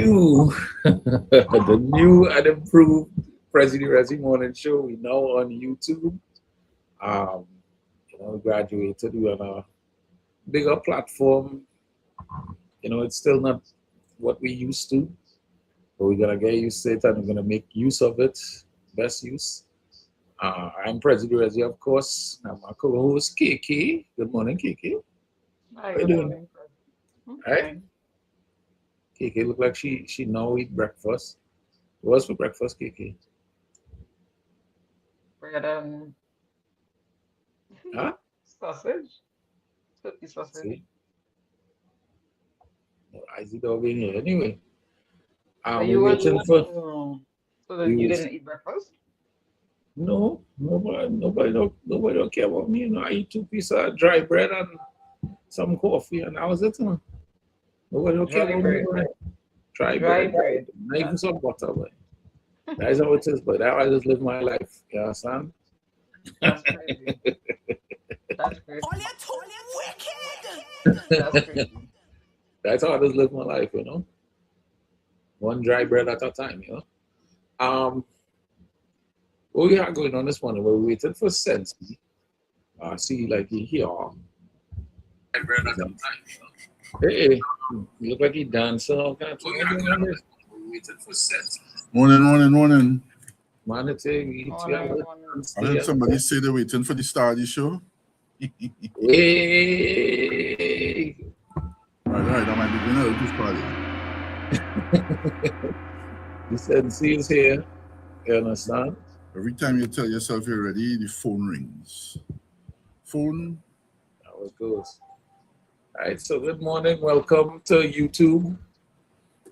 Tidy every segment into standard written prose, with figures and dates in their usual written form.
new, the new and improved REZZY Morning Show. We now on YouTube. Um, we graduated. We're on a bigger platform. It's still not what we used to, but we're gonna get used to it and we're gonna make use of it, best use. I'm REZZY, of course. I'm my co-host Kiki. Good morning, Kiki. Hi, How you good doing? morning, Fred. Right? Fine. Kiki look like she now eat breakfast. What's for breakfast, Kiki? Bread and Huh? sausage. Turkey sausage. See, no, I see dog in here. Anyway, So we you was waiting for so that we you was didn't eat breakfast? no nobody don't care about me. I eat two pieces of dry bread and some coffee, and that was it. Nobody don't care Dry about me. bread. Right? Dry Dry bread, bread. not even That's some butter, but that's how it is. But that I just live my life. You understand? that's crazy. That's crazy. That's crazy. That's how I just live my life. One dry bread at a time. What we have going on this morning? We're waiting for Sensi. See, like he here. Dry bread at a time. Hey, you look like he dancing all kinds of things. We're waiting for Sensi. Morning. Man, it's a Morning, morning. I heard somebody say they're waiting for the start of the show. Hey. Right, that might be going out this party. The Sensi is here. You understand? Every time you tell yourself you're ready, the phone rings. Phone. How it goes. All right, so good morning. Welcome to YouTube.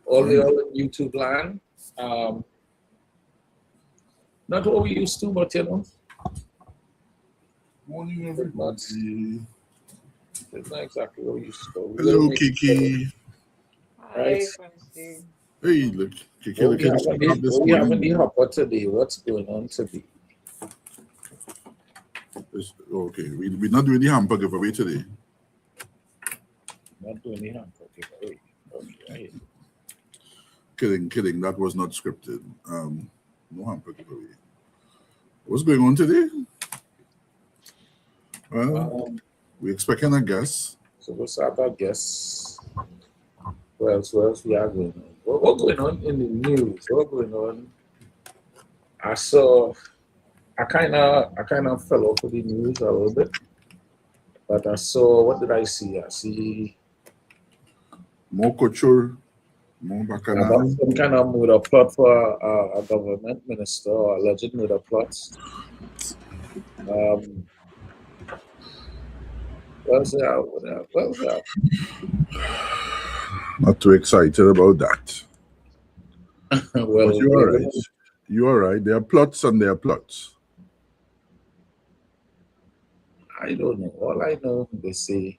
All the other YouTube land. Not what we used to, but Morning, everybody. It's not exactly what we used to. Hello, Kiki. Right. Hi, Fancy. Hey, look, Kiki, What look at this we have in morning. the hopper today? What's going on today? Okay, we're not doing the hamper giveaway today. Not doing the hamper giveaway. Okay. Kidding. That was not scripted. No hamper giveaway. What's going on today? Well, we're expecting a guest. So what's up, I guess? What else we are going on? What's going on in the news? What's going on? I kind of fell off of the news a little bit, but I saw, what did I see? I see more couture, more bacchanal. some kind of murder plot for a government minister, or alleged murder plots. What's that? Not too excited about that. Well, but you're right. You are right. There are plots and there are plots. I don't know. All I know, they say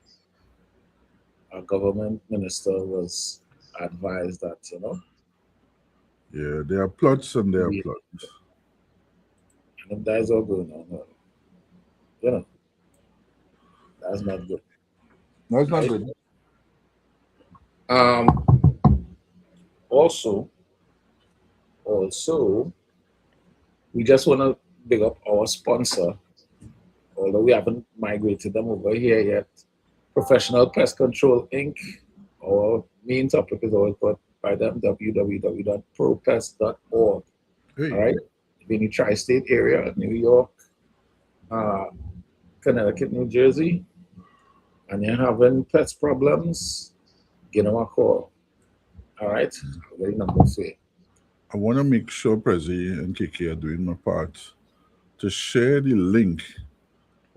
a government minister was advised that, Yeah, there are plots and there are plots. And if that is all going on, that's not good. That's not good. Also, we just want to big up our sponsor, although we haven't migrated them over here yet. Professional Pest Control Inc. Our main topic is always brought by them, www.propest.org. Hey. All right, in the tri-state area, New York, Connecticut, New Jersey, and you're having pets problems, give them a call. All right, very number 3. I want to make sure PREZZY and Kiki are doing my part to share the link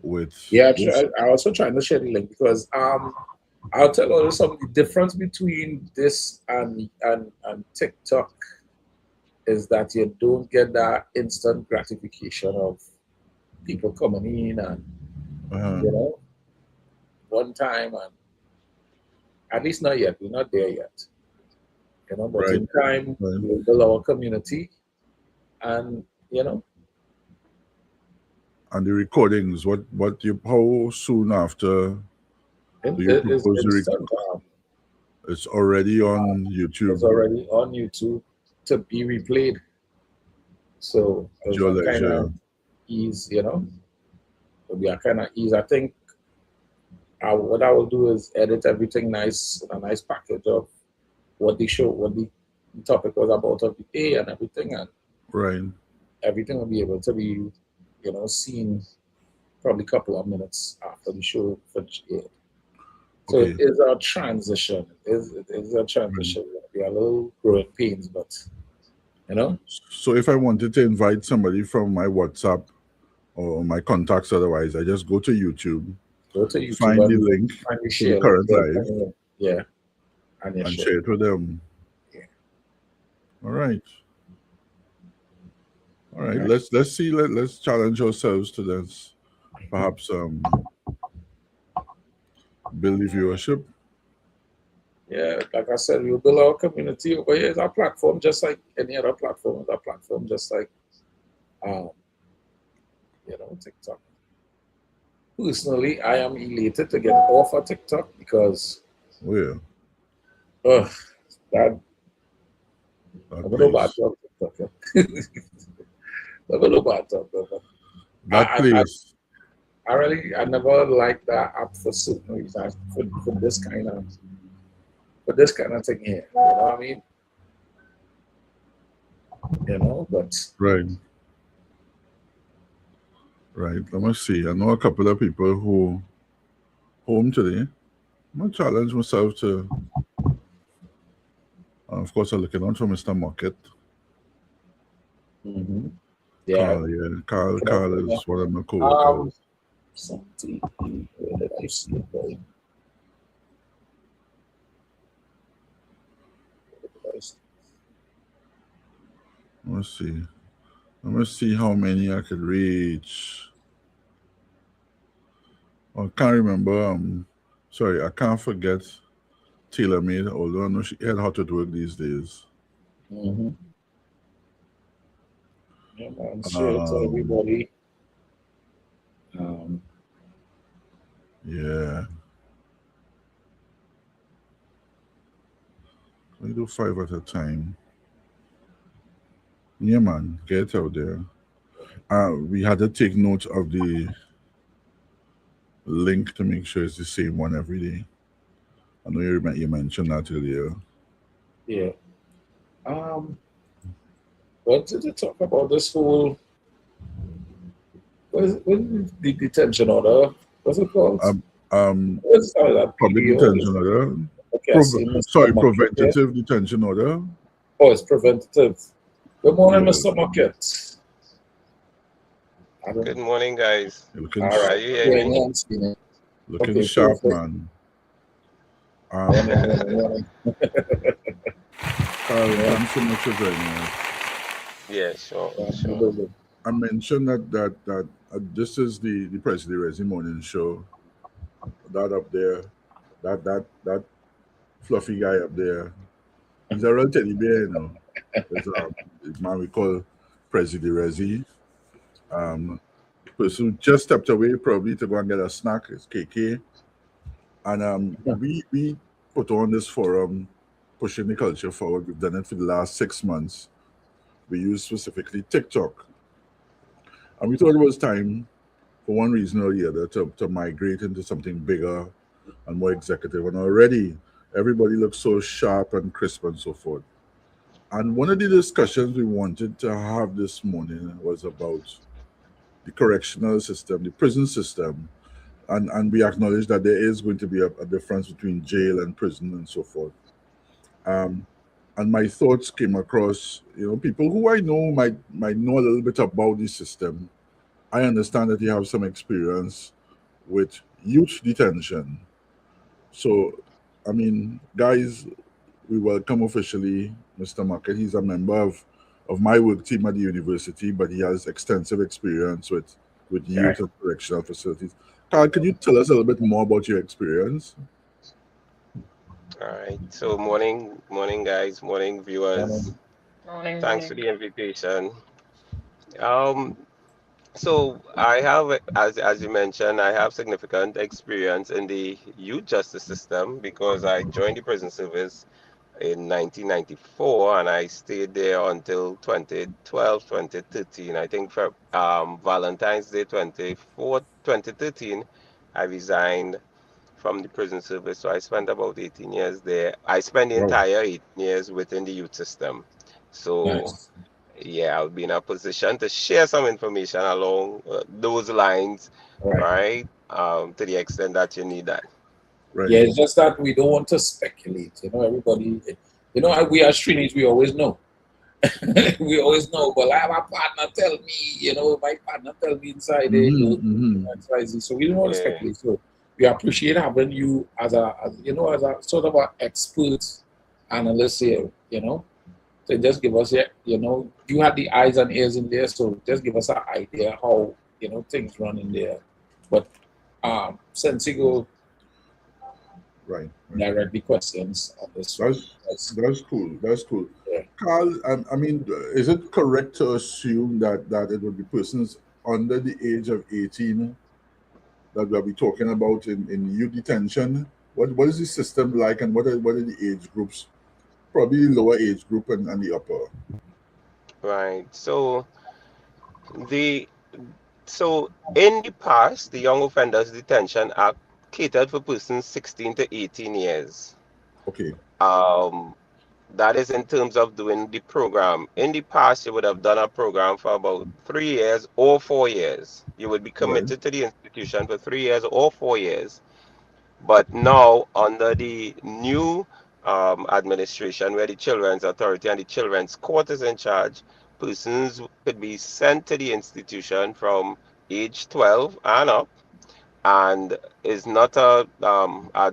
with. Yeah, I also trying to share the link because I'll tell you some difference between this and TikTok is that you don't get that instant gratification of people coming in and one time, and at least not yet. We're not there yet. But right. in time we'll build our community, and And the recordings, how soon after do you propose It's already on It's YouTube already on YouTube to be replayed. So at there's your a kind leisure. of ease, there'll be a kind of ease. I think what I will do is edit everything nice, a nice package of what the topic was about of the day and everything, and Right. everything will be able to be, seen probably a couple of minutes after the show finished. So it Okay. is a transition. It is a Right. transition. There'll be a little growing pains, but you know, So if I wanted to invite somebody from my WhatsApp or my contacts otherwise, I just go to YouTube, go to YouTube find the and link find the to the share link current there, live, yeah, and you and share. share it with them. Yeah. All right. All All right. right. Let's see. Let's challenge ourselves to this. Perhaps build the viewership. Yeah, like I said, we build our community over here. It's our platform, just like any other platform. It's our platform, just like um, TikTok. Personally, I am elated to get off of TikTok because Oh yeah, ugh, that that I'm no bad place. talk TikTok. Yeah. I'm no bad talk. But That I, I, place. I never liked that app for certain reasons. For this kind of thing here. You know what I mean? But Right. Right. Let me see. I know a couple of people who home today. I'm gonna challenge myself to. Of course, I'm looking out for Mr. Market. mhm. Yeah. Carl, yeah. Carl, Okay, Carl yeah. is one of my Um, co-workers. something where did I see it? Boy? Where did I see Let's see. Let me see how many I could reach. I can't remember. Sorry, I can't forget Taylor Made, although I know she had how to work these days. it? Mhm. Yeah, man. Share it to Um, everybody. Um, yeah. We do 5 at a time. Yeah, man, get out there. We had to take note of the link to make sure it's the same one every day. I know you mentioned that earlier. yeah. Um, what did you talk about this whole what is the detention order? What's it called? Um, um, What's that Public PD or detention order. okay, I see Mr. Sorry, Market there. preventative detention order. Oh, it's preventative. Good morning, Yeah, Mr. Market. I don't Good morning, guys. you're looking all Are right. you hearing Yeah, me? yeah, I'm seeing it. looking Okay, sharp, perfect. man. Morning, morning, morning. Carl, Yeah, thanks so much for joining us. Yeah, sure, no sure. problem. I mentioned that this is the PREZZY REZZY morning show. That up there, that fluffy guy up there, he's a real teddy bear, There's a man we call PREZZY REZZY. Um, person who just stepped away probably to go and get a snack is KK. And we put on this forum pushing the culture forward. We've done it for the last 6 months. We use specifically TikTok. And we thought it was time, for one reason or the other, to migrate into something bigger and more executive. And already everybody looks so sharp and crisp and so forth. And one of the discussions we wanted to have this morning was about the correctional system, the prison system. And we acknowledge that there is going to be a difference between jail and prison and so forth. Um, and my thoughts came across, people who I know might know a little bit about the system. I understand that you have some experience with youth detention. So, I mean, guys, we welcome officially Mr. Market. He's a member of my work team at the university, but he has extensive experience with Okay. youth and correctional facilities. Carl, can you tell us a little bit more about your experience? All right. So morning, guys, morning, viewers. Morning. Thanks for Morning. the invitation. Um, So I have, as you mentioned, I have significant experience in the youth justice system because I joined the prison service in 1994 and I stayed there until 2012, 2013. I think for Valentine's Day 2013, I resigned from the prison service. So I spent about 18 years there. I spent the Wow. entire 18 years within the youth system. So Nice. yeah, I'll be in a position to share some information along those lines, Right. right? To the extent that you need that. Right. Yeah, it's just that we don't want to speculate. You know, everybody, you know, we as Trinis, we always know. We always know, but I have a partner tell me, you know, my partner tell me inside there, Mm-hmm, you mm-hmm. know, XYZ. So we don't want to Yeah. speculate. So we appreciate having you as you know, as a sort of an expert analyst here, you know. So just give us, you know, you had the eyes and ears in there, so just give us an idea how, you know, things run in there. But since you go Right. Right. directly questions on this one, That's that's cool. That's cool. yeah. Carl, I mean, is it correct to assume that it would be persons under the age of 18 that we'll be talking about in youth detention? What is the system like, and what are the age groups? Probably the lower age group and the upper. Right. The so in the past, the Young Offenders Detention Act catered for persons 16 to 18 years. Okay. Um, that is in terms of doing the program. In the past, you would have done a program for about 3 years or 4 years. You would be Right. committed to the institution for 3 years or 4 years. But now, under the new administration, where the Children's Authority and the Children's Court is in charge, persons could be sent to the institution from age 12 and up, and is not a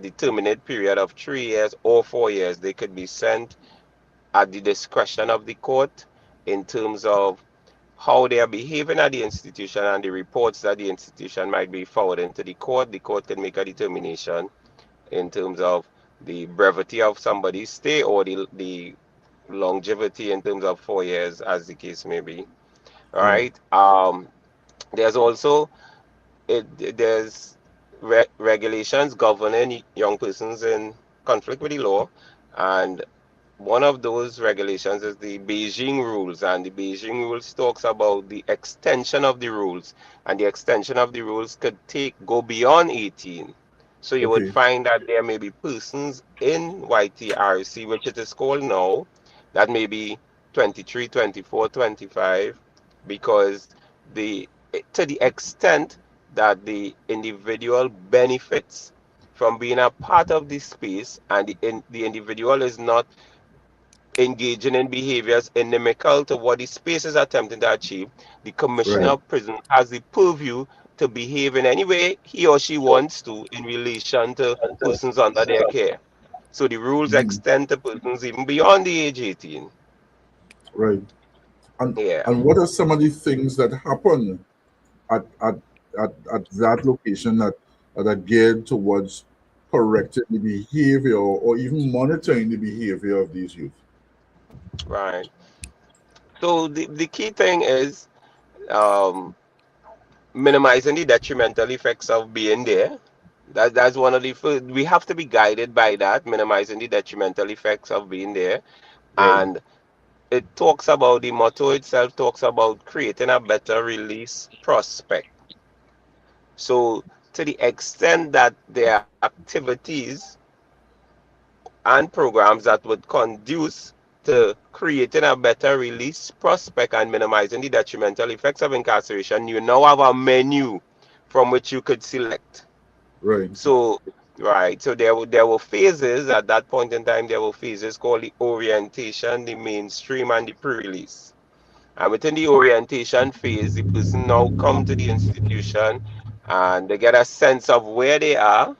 determinate period of 3 years or 4 years. They could be sent at the discretion of the court in terms of how they are behaving at the institution and the reports that the institution might be forwarding to the court. The court can make a determination in terms of the brevity of somebody's stay or the longevity in terms of 4 years, as the case may be. All Right. right. There's also there's regulations governing young persons in conflict with the law, and one of those regulations is the Beijing rules, and the Beijing rules talks about the extension of the rules, and the extension of the rules could take go beyond 18. So you would Okay. find that there may be persons in YTRC, which it is called now, that may be 23, 24, 25, because the to the extent that the individual benefits from being a part of this space and the individual is not engaging in behaviors inimical to what the space is attempting to achieve, the commissioner Right. of prison has the purview to behave in any way he or she wants to in relation to persons under their care. So the rules Mhm. extend to persons even beyond the age 18. Right. And Yeah, and what are some of the things that happen at at at that location that are geared towards correcting the behavior, or even monitoring the behavior of these youth? right. So the key thing is um, minimizing the detrimental effects of being there. That's one of the first, we have to be guided by that, minimizing the detrimental effects of being there. Right. And it talks about the motto itself talks about creating a better release prospect. So to the extent that there are activities and programs that would conduce to creating a better release prospect and minimizing the detrimental effects of incarceration, you now have a menu from which you could select. Right. So, right, so there were phases at that point in time. There were phases called the orientation, the mainstream, and the pre-release. And within the orientation phase, the person now come to the institution and they get a sense of where they are,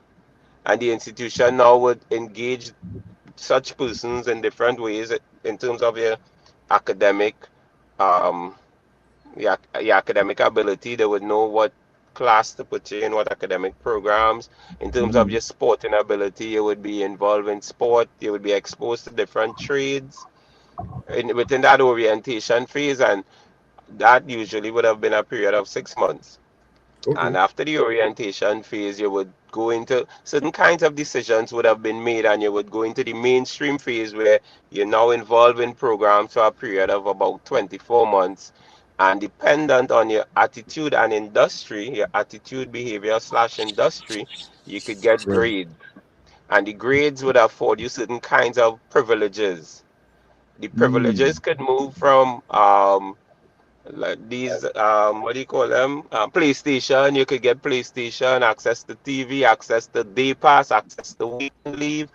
and the institution now would engage such persons in different ways in terms of your academic um, your academic ability. They would know what class to put you in, what academic programs. In terms of Hmm. your sporting ability, you would be involved in sport. You would be exposed to different trades within that orientation phase. And that usually would have been a period of 6 months. And Okay. after the orientation phase, you would go into certain kinds of decisions would have been made, and you would go into the mainstream phase where you're now involved in programs for a period of about 24 months. And dependent on your attitude and industry, your attitude, behavior slash industry, you could get Right. grades. And the grades would afford you certain kinds of privileges. The privileges Mm. could move from like these what do you call them, PlayStation. You could get PlayStation, access to TV, access to day pass, access to weekend leave.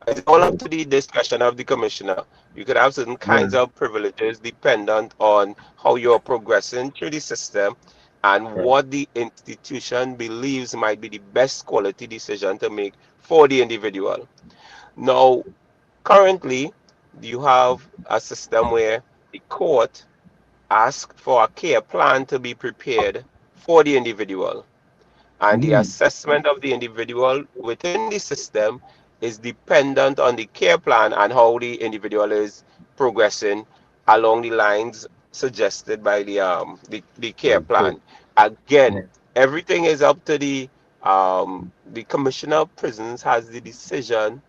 It's all up Right. to the discretion of the commissioner. You could have certain kinds Right. of privileges dependent on how you're progressing through the system and Right. what the institution believes might be the best quality decision to make for the individual. Now, currently, you have a system where the court ask for a care plan to be prepared for the individual. And the Mm. assessment of the individual within the system is dependent on the care plan and how the individual is progressing along the lines suggested by the care Right. Cool. plan. Again, Right. everything is up to the commissioner of prisons has the decision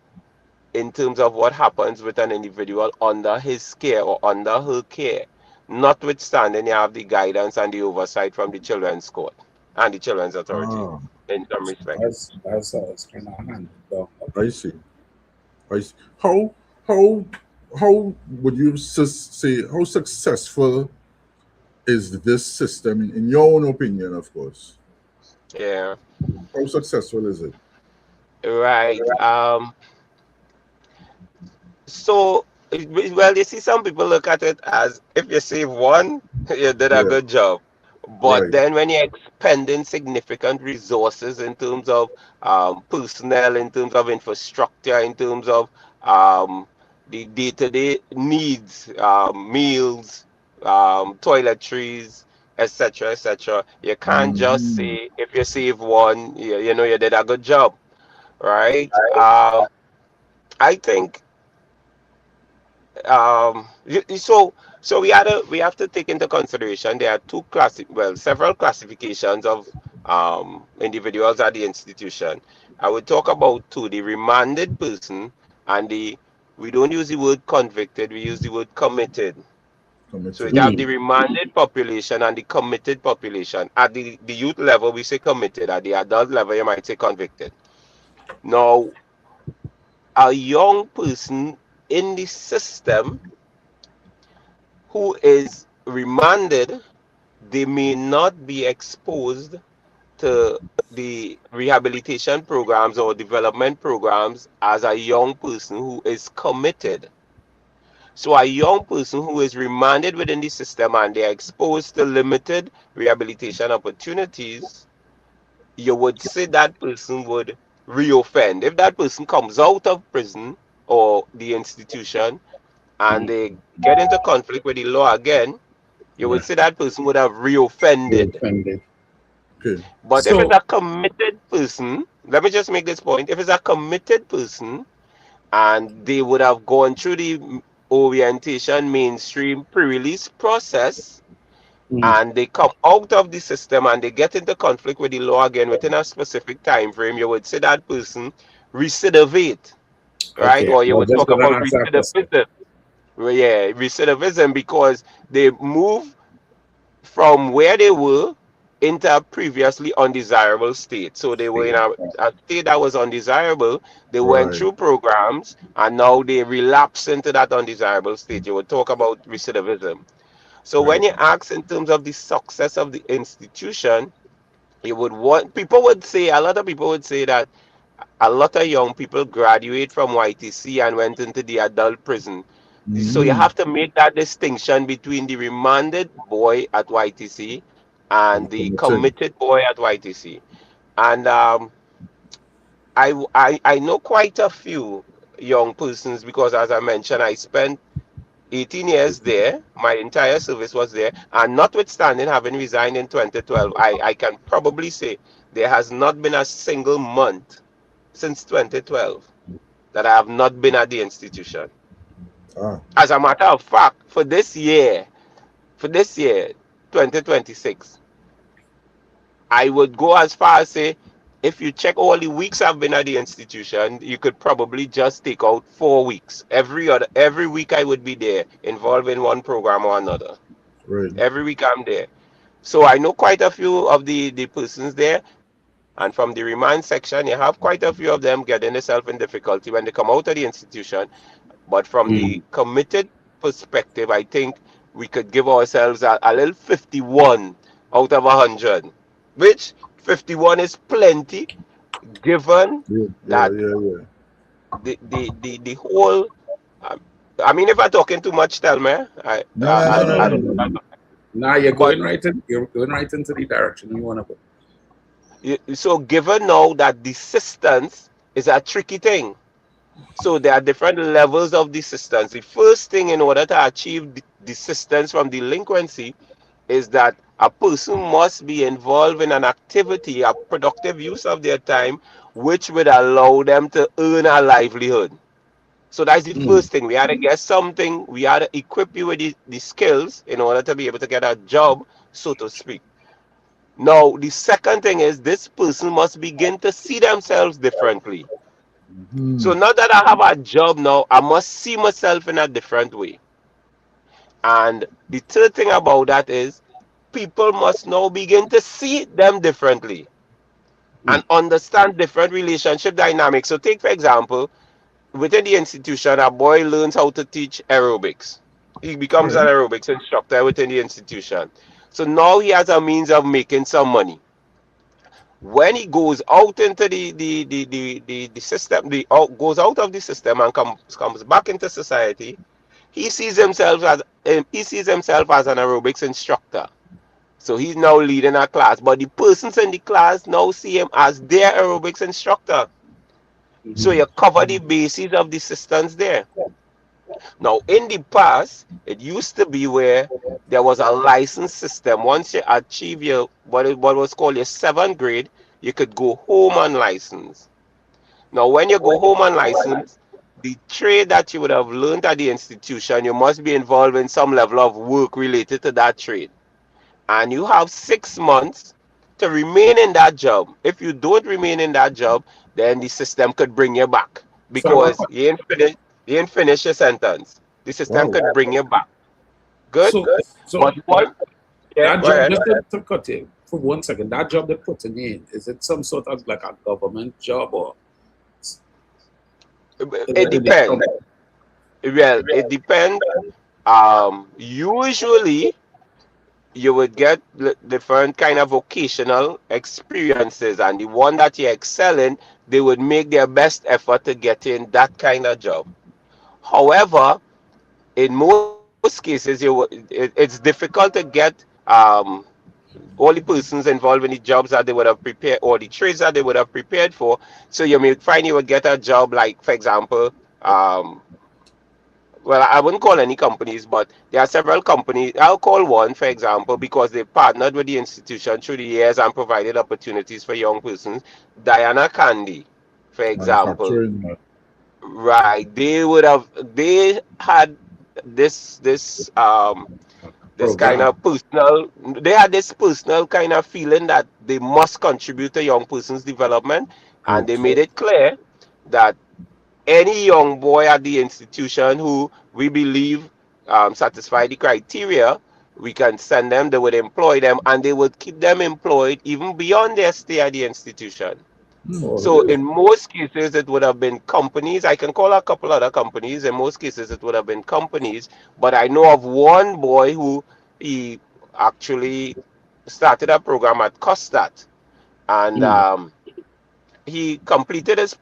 in terms of what happens with an individual under his care or under her care, notwithstanding you have the guidance and the oversight from the children's court and the children's authority Ah, in some respect. That's how it's kind of handled down up I see. I see. How how would you say how successful is this system in your own opinion, of course? Yeah, How successful is it? right. So, well, you see, some people look at it as if you save one, you did a Yeah. good job. But Right. then when you're expending significant resources in terms of personnel, in terms of infrastructure, in terms of the day-to-day needs, meals, toiletries, etc., etc., you can't just Mm-hmm. say if you save one, you know you did a good job, right? I think so we have to take into consideration there are several classifications of individuals at the institution. I would talk about two: the remanded person and the, we don't use the word convicted, we use the word committed. So we Committed. have the Mm. remanded population and the committed population. At the youth level we say committed, at the adult level you might say convicted. Now, a young person in the system who is remanded, they may not be exposed to the rehabilitation programs or development programs as a young person who is committed. So a young person who is remanded within the system and they are exposed to limited rehabilitation opportunities, you would say that person would reoffend. If that person comes out of prison or the institution and Mm. they get into conflict with the law again, you would Yeah. say that person would have You're reoffended. offended. Okay. But if it's So a committed person, let me just make this point. If it's a committed person and they would have gone through the orientation mainstream pre-release process mm, and they come out of the system and they get into conflict with the law again within a specific time frame, you would say that person recidivate, right? okay, Or I you was would just talk gonna about answer that question. recidivism. Well, yeah, recidivism because they move from where they were into a previously undesirable state. So they were in Stay. a state that was undesirable. They went Right. through programs and now they relapse into that undesirable state. You would talk about recidivism. So when Right. you ask in terms of the success of the institution, you would want, people would say, a lot of people would say that a lot of young people graduate from YTC and went into the adult prison. So you Mm. have to make that distinction between the remanded boy at YTC And and the committed. committed boy at YTC. And I know quite a few young persons because, as I mentioned, I spent 18 years there. My entire service was there. And notwithstanding having resigned in 2012, I can probably say there has not been a single month since 2012 that I have not been at the institution. Ah. As a matter of fact, for this year, 2026. I would go as far as say, if you check all the weeks I've been at the institution, you could probably just take out 4 weeks. Every week I would be there, involved in one program or another. Right. Every week I'm there. So I know quite a few of the persons there. And from the remand section, you have quite a few of them getting themselves in difficulty when they come out of the institution. But from the Mm. committed perspective, I think we could give ourselves a little 51 out of 100, which 51 is plenty given Yeah, yeah, that yeah, yeah. the whole. Um, I mean, if I'm talking too much, tell me. No, no, no, No, no, no, I no, no, don't. no, no. no. Now you're But going right in. You're going right into the direction you want to go. so given now that desistance is a tricky thing. So there are different levels of desistance. The first thing in order to achieve desistance from delinquency is that a person must be involved in an activity, a productive use of their time, which would allow them to earn a livelihood. So that's the Mm. first thing. We had to get something, we had to equip you with the skills in order to be able to get a job, so to speak. Now, the second thing is this person must begin to see themselves differently. So Mm-hmm. now that I have a job now, I must see myself in a different way. And the third thing about that is people must now begin to see them differently and Mm. understand different relationship dynamics. So take for example, within the institution, a boy learns how to teach aerobics. He becomes an Right. aerobics instructor within the institution. So now he has a means of making some money. When he goes out into the system, goes out of the system and comes back into society, he sees himself as an aerobics instructor. So he's now leading a class, but the persons in the class now see him as their aerobics instructor. So Mm-hmm. you cover the basis of the systems there. Now, in the past, it used to be where there was a license system. Once you achieve your what was called your seventh grade, you could go home on license. Now, when you go home on license, the trade that you would have learned at the institution, you must be involved in some level of work related to that trade. And you have 6 months to remain in that job. If you don't remain in that job, then the system could bring you back So I have because you ain't finish your sentence. The system Wow. could bring you back. Good? so But so one, yeah, that go job, ahead. just to cut you for 1 second, that job they're putting in, is it some sort of like a government job or It is it depends. Well, it depends. Usually you would get different kind of vocational experiences, and the one that you excel in, they would make their best effort to get in that kind of job. However, in most cases, it's difficult to get all the persons involved in the jobs that they would have prepared or the trades that they would have prepared for. So you may find you would get a job like, for example, um, well, I wouldn't call any companies, but there are several companies. I'll call one, for example, because they partnered with the institution through the years and provided opportunities for young persons. Diana Candy, for example, Manufacturing. right? They had this this um this kind program? of personal. They had this personal kind of feeling that they must contribute to young persons' development, and they Okay. made it clear that any young boy at the institution who we believe satisfy the criteria, we can send them, they would employ them, and they would keep them employed even beyond their stay at the institution. Hmm. Oh, So really? in most cases, it would have been companies. I can call a couple other companies. In most cases, it would have been companies. But I know of one boy who he actually started a program at Costat, and Mm. he completed his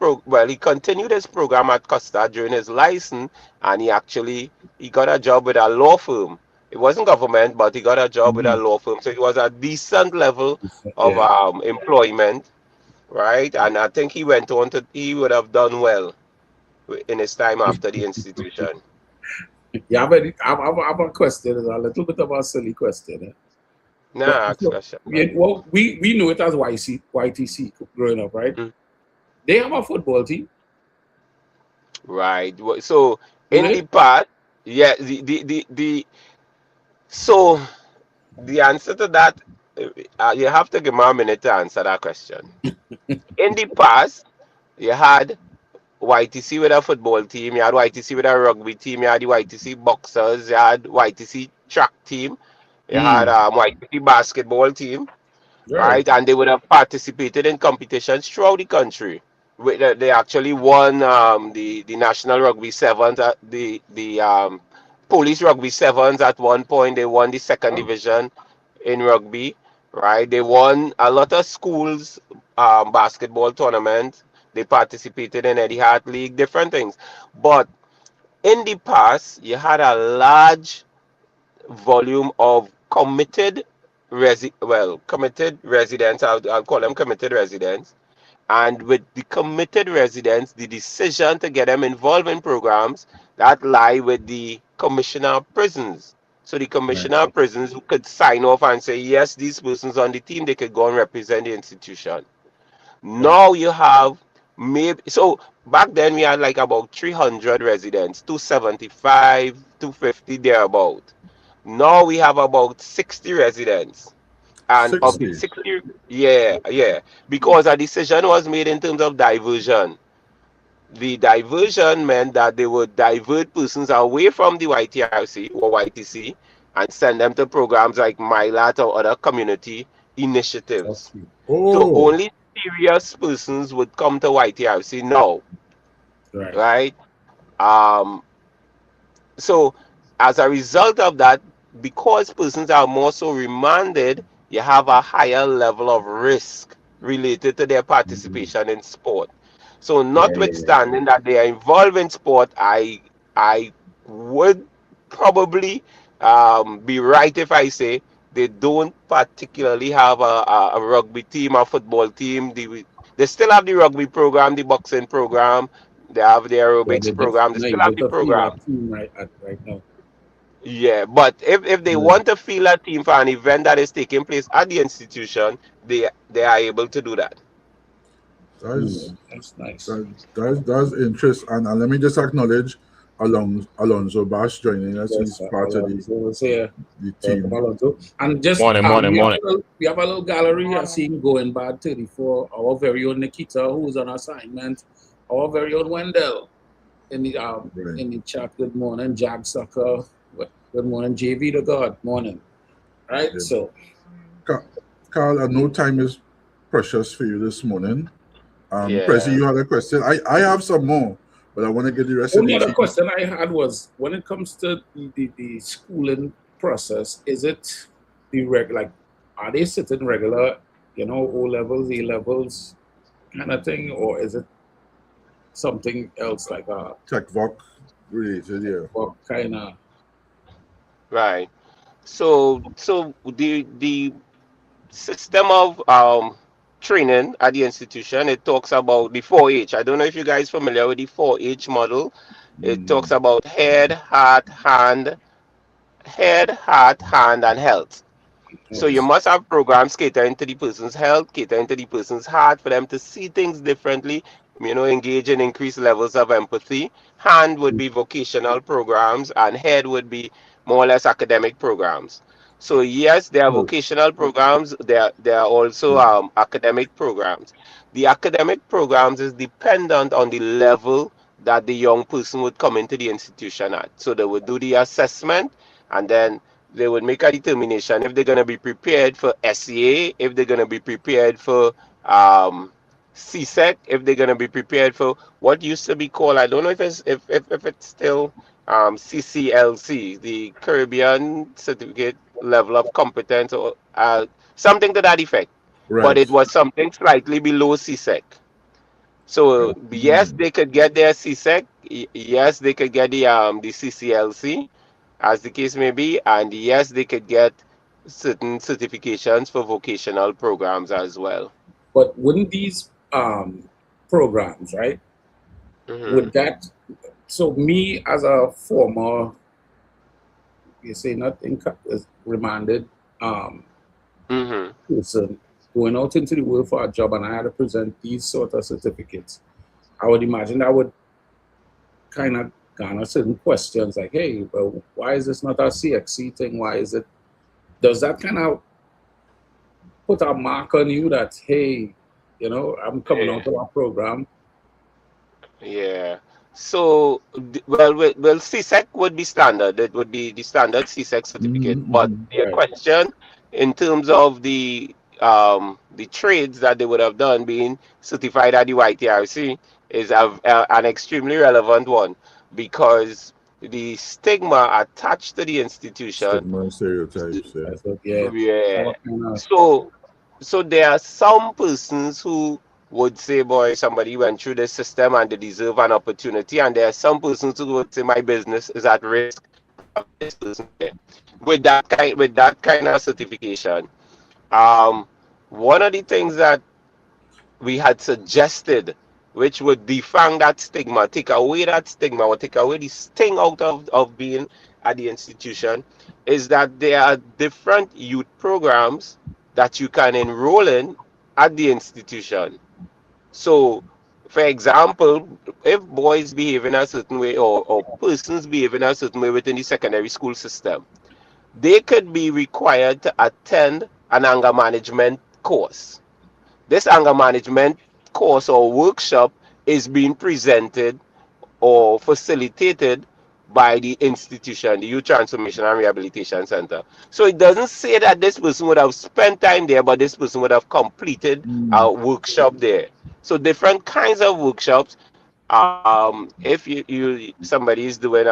he continued his program at Costa during his license, and he got a job with a law firm. It wasn't government, but he got a job with a Mhm. law firm, so it was a decent level of Yeah. employment, right? And I think he would have done well in his time after the institution. Yeah, but I have a question. It's a little bit of a silly question. Nah, So, actually, well, we know it as YTC growing up, right? mm, They have a football team, right. So do in they? the past, yeah, the so the answer to that, you have to give me a minute to answer that question. In the past, you had YTC with a football team, you had YTC with a rugby team, you had the YTC boxers, you had YTC track team, you had Mm. YTC basketball team, Right. right? And they would have participated in competitions throughout the country. They actually won the national rugby sevens, the police rugby sevens at one point. They won the second Oh, division in rugby, right? They won a lot of schools basketball tournaments. They participated in Eddie Hart League, different things. But in the past, you had a large volume of committed residents. I'll call them committed residents. And with the committed residents, the decision to get them involved in programs that lie with the commissioner of prisons. So the Right. commissioner of prisons who could sign off and say, yes, these persons on the team, they could go and represent the institution. right. Now you have maybe so back then we had like about 300 residents, 275, 250 thereabout. Now we have about 60 residents. And of the 60. 60, yeah, yeah, because a decision was made in terms of diversion. The diversion meant that they would divert persons away from the YTRC or YTC and send them to programs like MyLat or other community initiatives. Okay. So Oh, only serious persons would come to YTRC now, Right. right? Um, so as a result of that, because persons are more so remanded, you have a higher level of risk related to their Mhm. participation in sport. So Yeah, yeah, yeah. notwithstanding that they are involved in sport, I would probably be right if I say they don't particularly have a rugby team, a football team. They still have the rugby program, the boxing program, they have the Yeah, aerobics they're just program, they not still have able the to feel program. that team right now. Yeah, but if they yeah. want to field a team for an event that is taking place at the institution, they are able to do that. That's That's nice. that's interest. And let me just acknowledge Alonso Bash joining us. Yes, He's part of Alonso was here. the Welcome, team. Alonso. And just Morning, morning, morning. we have a little gallery. I see him going bad 34. Our very own Nikita, who's on assignment. Our very own Wendell Right. in the chat. Good morning, Jag Sucker. Good morning, JV the God. Morning. Right. Yeah. So Ca- Carl, I know time is precious for you this morning. Prezi, Yeah. you had a question. I have some more, but I want to get the rest of only the other team. question I had was when it comes to the schooling process, is it like are they sitting regular, O levels, A levels kind of thing, or is it something else like a Tech Voc related, yeah. kind of Right. So the system of training at the institution, it talks about the 4H. I don't know if you guys familiar with the 4H model. It talks Mm, about head, heart, hand, and health. So you yes. must have programs catering to the person's health, catering to the person's heart, for them to see things differently, engage in increased levels of empathy. Hand would be vocational programs, and head would be more or less academic programs. So yes, there are Oh, vocational programs. There are also academic programs. The academic programs is dependent on the level that the young person would come into the institution at. So they would do the assessment, and then they would make a determination if they're going to be prepared for SEA, if they're going to be prepared for um, CSEC, if they're going to be prepared for what used to be called, I don't know if it's still CCLC, the Caribbean Certificate Level of Competence, or something to that effect. But right. it was something slightly below CSEC. So yes, Mm. they could get their CSEC. Yes, they could get the CCLC, as the case may be, and yes, they could get certain certifications for vocational programs as well. but wouldn't these programs, right? Hmm. Would that so me as a former, you say not remanded Hmm. person going out into the world for a job, and I had to present these sort of certificates, I would imagine that would kind of garner certain questions like, hey, well, why is this not a CXC thing? Why is it does that kind of put a mark on you that, hey, I'm coming Yeah. out of our program? Yeah. So, well, CSEC would be standard. It would be the standard CSEC certificate. But Mm-hmm. the Right. question in terms of the trades that they would have done being certified at the YTRC is an extremely relevant one because the stigma attached to the institution. Stigma and stereotypes. Yeah. That's what, yeah. Yeah. Our kind of So there are some persons who would say, boy, somebody went through this system and they deserve an opportunity. And there are some persons who would say my business is at risk to have this person there. With that kind of certification. Um One of the things that we had suggested, which would defang that stigma, take away that stigma, or take away the sting out of being at the institution, is that there are different youth programs that you can enroll in at the institution. So, for example, if boys behave in a certain way or persons behave in a certain way within the secondary school system, they could be required to attend an anger management course. This anger management course or workshop is being presented or facilitated by the institution, the Youth Transformation and Rehabilitation Center. So it doesn't say that this person would have spent time there, but this person would have completed Mm. a workshop there. So different kinds of workshops. If somebody is doing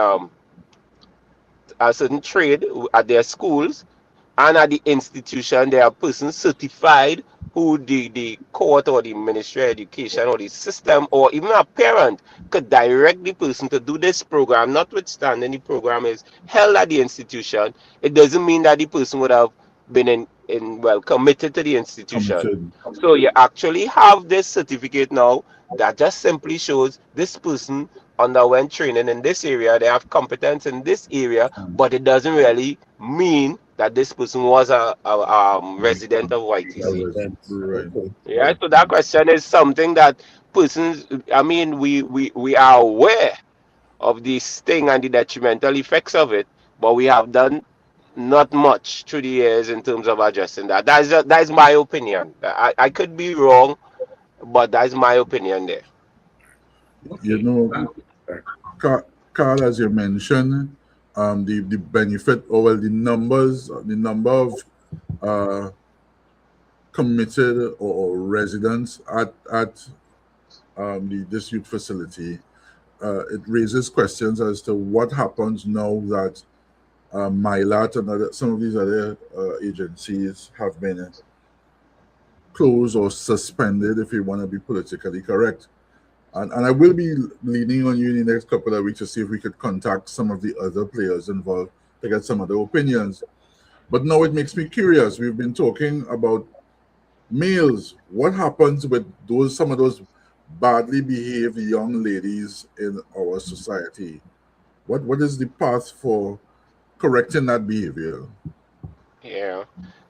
a certain trade at their schools, and at the institution there are persons certified who the court or the ministry of education or the system or even a parent could direct the person to do this program, notwithstanding the program is held at the institution. It doesn't mean that the person would have been committed to the institution. Committed. So you actually have this certificate now that just simply shows this person underwent training in this area, they have competence in this area, but it doesn't really mean that this person was a resident of YTC. residents. Right. Okay. Yeah, so that question is something that persons, I mean, we are aware of the sting and the detrimental effects of it, but we have done not much through the years in terms of addressing that. That's my opinion. I could be wrong, but that's my opinion there. You Okay. know, Thank you. Sir. Carl, as you mentioned, the benefit or well, the number of uh, committed or residents at this youth facility, it raises questions as to what happens now that MyLat and some of these other agencies have been closed or suspended, if you want to be politically correct. And I will be leaning on you in the next couple of weeks to see if we could contact some of the other players involved to get some of their opinions. But now it makes me curious. We've been talking about males. What happens with some of those badly behaved young ladies in our society? What is the path for correcting that behavior? Yeah.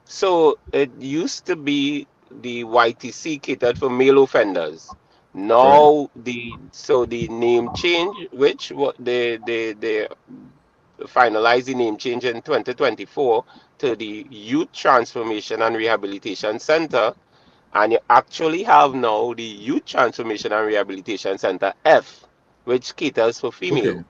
So it used to be the YTC catered for male offenders. Right. Now the name change, which what they finalized the name change in 2024 to the Youth Transformation and Rehabilitation Center, and you actually have now the Youth Transformation and Rehabilitation Center F, which caters for female. Okay.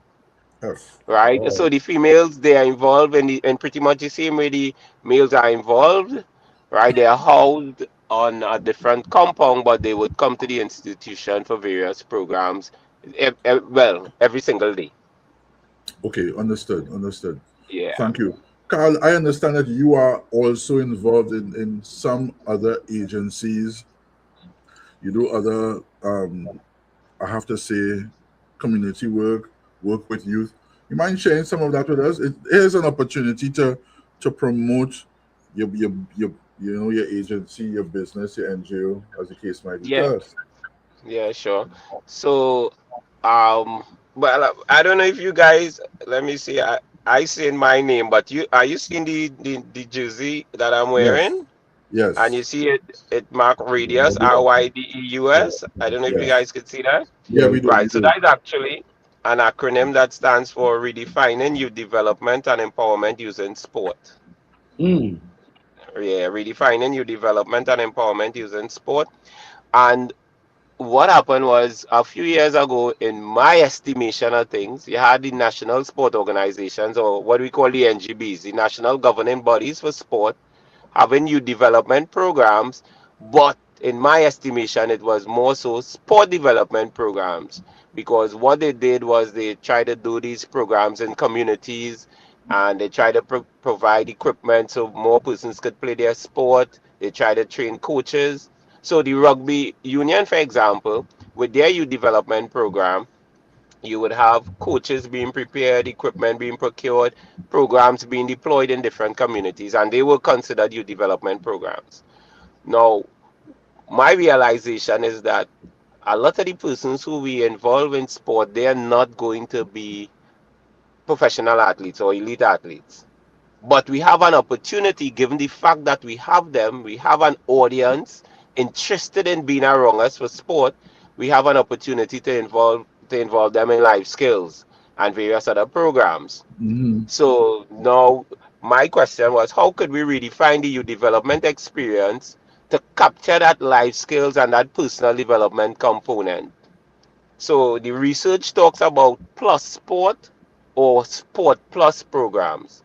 F. Right? Oh, So the females they are involved in pretty much the same way the males are involved, right? They are housed on a different compound, but they would come to the institution for various programs. Every single day. Okay. Understood. Understood. Yeah. Thank you. Carl, I understand that you are also involved in some other agencies. You do other, I have to say, community work with youth. You mind sharing some of that with us? It is an opportunity to promote your agency, your business, your NGO, as the case might be. Yeah. Tell us. Yeah. Sure. So, well, I don't know if you guys. Let me see. I seen my name, but you seeing the jersey that I'm Yes. wearing? And you Yes. see it marked yeah, radius, we are. Yeah, RYDEUS. I don't know if you Yes. guys could see that. Yeah, yeah, we we do. can. We Right, so do. that is actually an acronym that stands for Redefining Youth Development and Empowerment Using Sport. Mm. Yeah, redefining youth development and empowerment using sport. And what happened was a few years ago, in my estimation of things, you had the national sport organizations, or what we call the NGBs, the national governing bodies for sport, having youth development programs, but in my estimation, it was more so sport development programs, because what they did was they tried to do these programs in communities, and they tried to provide equipment so more persons could play their sport. They tried to train coaches. So the rugby union, for example, with their youth development program, you would have coaches being prepared, equipment being procured, programs being deployed in different communities, and they were considered youth development programs. Now, my realization is that a lot of the persons who we involve in sport, they are not going to be professional athletes or elite athletes. But we have an opportunity, given the fact that we have them, we have an audience interested in being around us for sport. We have an opportunity to involve them in life skills and various other programs. Mm-hmm. So now my question was, how could we redefine the youth development experience to capture that life skills and that personal development component? So the research talks about plus sport or sport plus programs.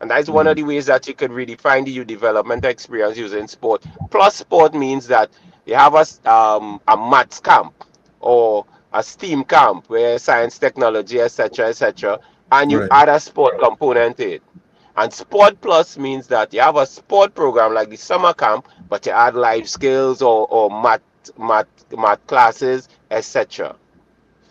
And that's one of the ways that you could redefine the youth development experience using sport. Plus sport means that you have a maths camp or a STEAM camp where science, technology, etc., and you Right. add a sport component to it. And sport plus means that you have a sport program like the summer camp, but you add life skills or math classes, etc.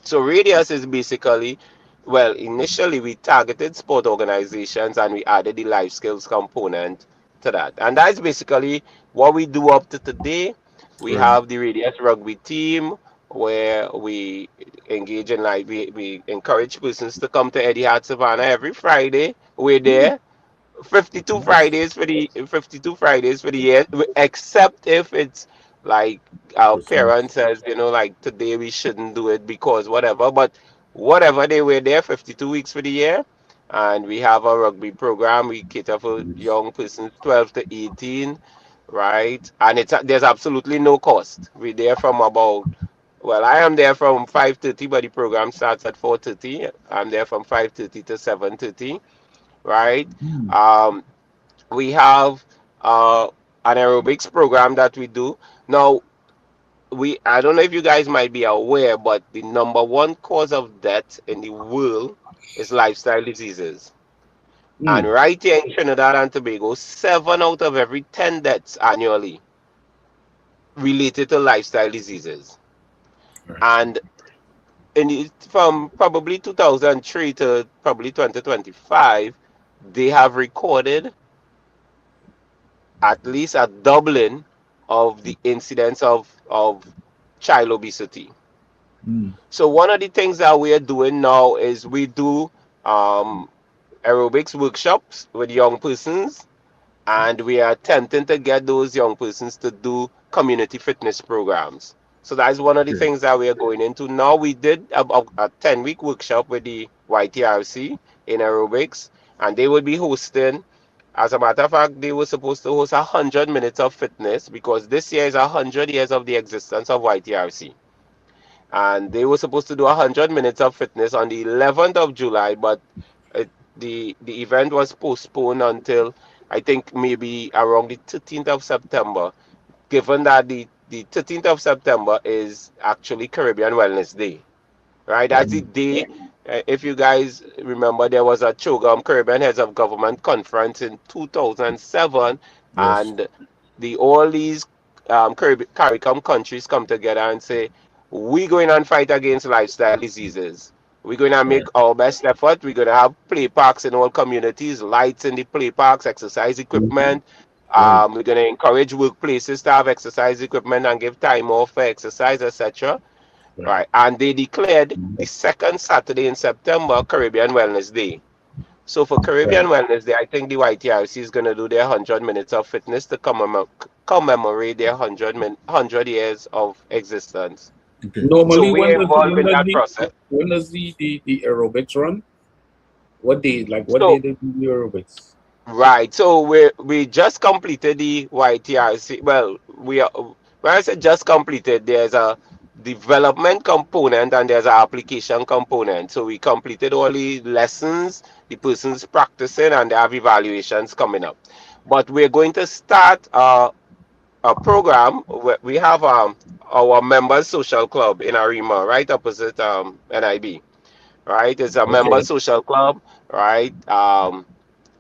So Radius is basically, well, initially we targeted sport organizations and we added the life skills component to that. And that's basically what we do up to today. We Right. have the Radius rugby team where we engage in like we encourage persons to come to Eddie Hart Savannah every Friday. We're there 52 Fridays for the year, except if it's like our Christmas. parents says, like today we shouldn't do it because whatever. But whatever, they were there 52 weeks for the year, and we have a rugby program. We cater for Yes. young persons 12 to 18, right? And there's absolutely no cost. We're there from about, well, I am there from 5:30, but the program starts at 4:30. I'm there from 5:30 to 7:30, right? Mm. Um, we have an aerobics program that we do. Now, I don't know if you guys might be aware, but the number one cause of death in the world is lifestyle diseases. And Mm. right here in Trinidad and Tobago, 7 out of every 10 deaths annually related to lifestyle diseases. Right. And from probably 2003 to probably 2025, they have recorded at least a doubling of the incidence of child obesity. Mm. So one of the things that we are doing now is we do um, aerobics workshops with young persons, and we are attempting to get those young persons to do community fitness programs. So that's one of the Okay. things that we are going into now. We did a 10-week workshop with the YTRC in aerobics, and they would be hosting. As a matter of fact, they were supposed to host 100 minutes of fitness because this year is 100 years of the existence of YTRC. And they were supposed to do 100 minutes of fitness on the 11th of July, but the event was postponed until I think maybe around the 13th of September, given that the 13th of September is actually Caribbean Wellness Day, right? That's the Mm. day. If you guys remember, there was a CHOGM Caribbean Heads of Government conference in 2007, Yes. and all these CARICOM countries come together and say, we're going and fight against lifestyle diseases. We're going to make Right. our best effort. We're going to have play parks in all communities, lights in the play parks, exercise equipment. Right. We're going to encourage workplaces to have exercise equipment and give time off for exercise, etc. Right. Right. And they declared the second Saturday in September Caribbean Wellness Day. So for Right. Caribbean Wellness Day, I think the YTRC is going to do their 100 minutes of fitness to commemorate their 100 years of existence. Okay. So Normally, we're involved in that process. when does the aerobics run? What day? Like what day So they do the aerobics? Right. So we just completed the YTRC. Well, we are when I say just completed, there's a development component and there's an application component. So we completed all the lessons, the person's practicing, and they have evaluations coming up. But we're going to start a program. We have our members social club in Arima, right opposite NIB. Right, it's a member Okay. social club. Right.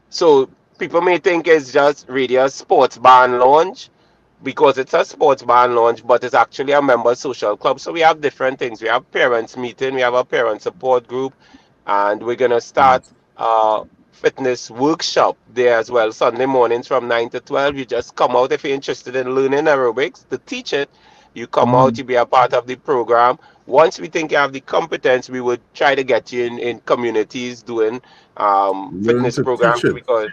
So people may think it's just radio sports bar and lounge because it's a sports bar and lounge, but it's actually a member social club. So we have different things. We have parents meeting, we have a parent support group, and we're gonna start uh fitness workshop there as well. Sunday mornings from 9 to 12. You just come out if you're interested in learning aerobics to teach it. You come out, Mm. you be a part of the program. Once we think you have the competence, we would try to get you in communities doing Learn fitness to teach programs it. because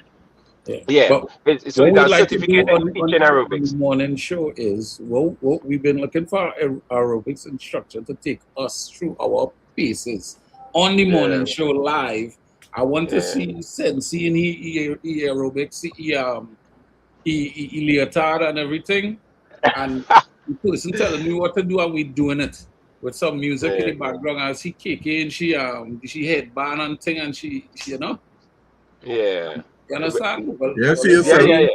Yeah. yeah, But so what it's we a like to do certificate in on teaching the aerobics. morning show is what we've been looking for aerobics instructor to take us through our paces on the Yeah, morning show live. I want to yeah. see Sensi and he aerobics, he leotard and everything, and the person telling me what to do, and we doing it with some music in Yeah, the background as he kicking, she headband and thing, and she yeah, you understand? You ain't see Well, yeah, yourself. yeah,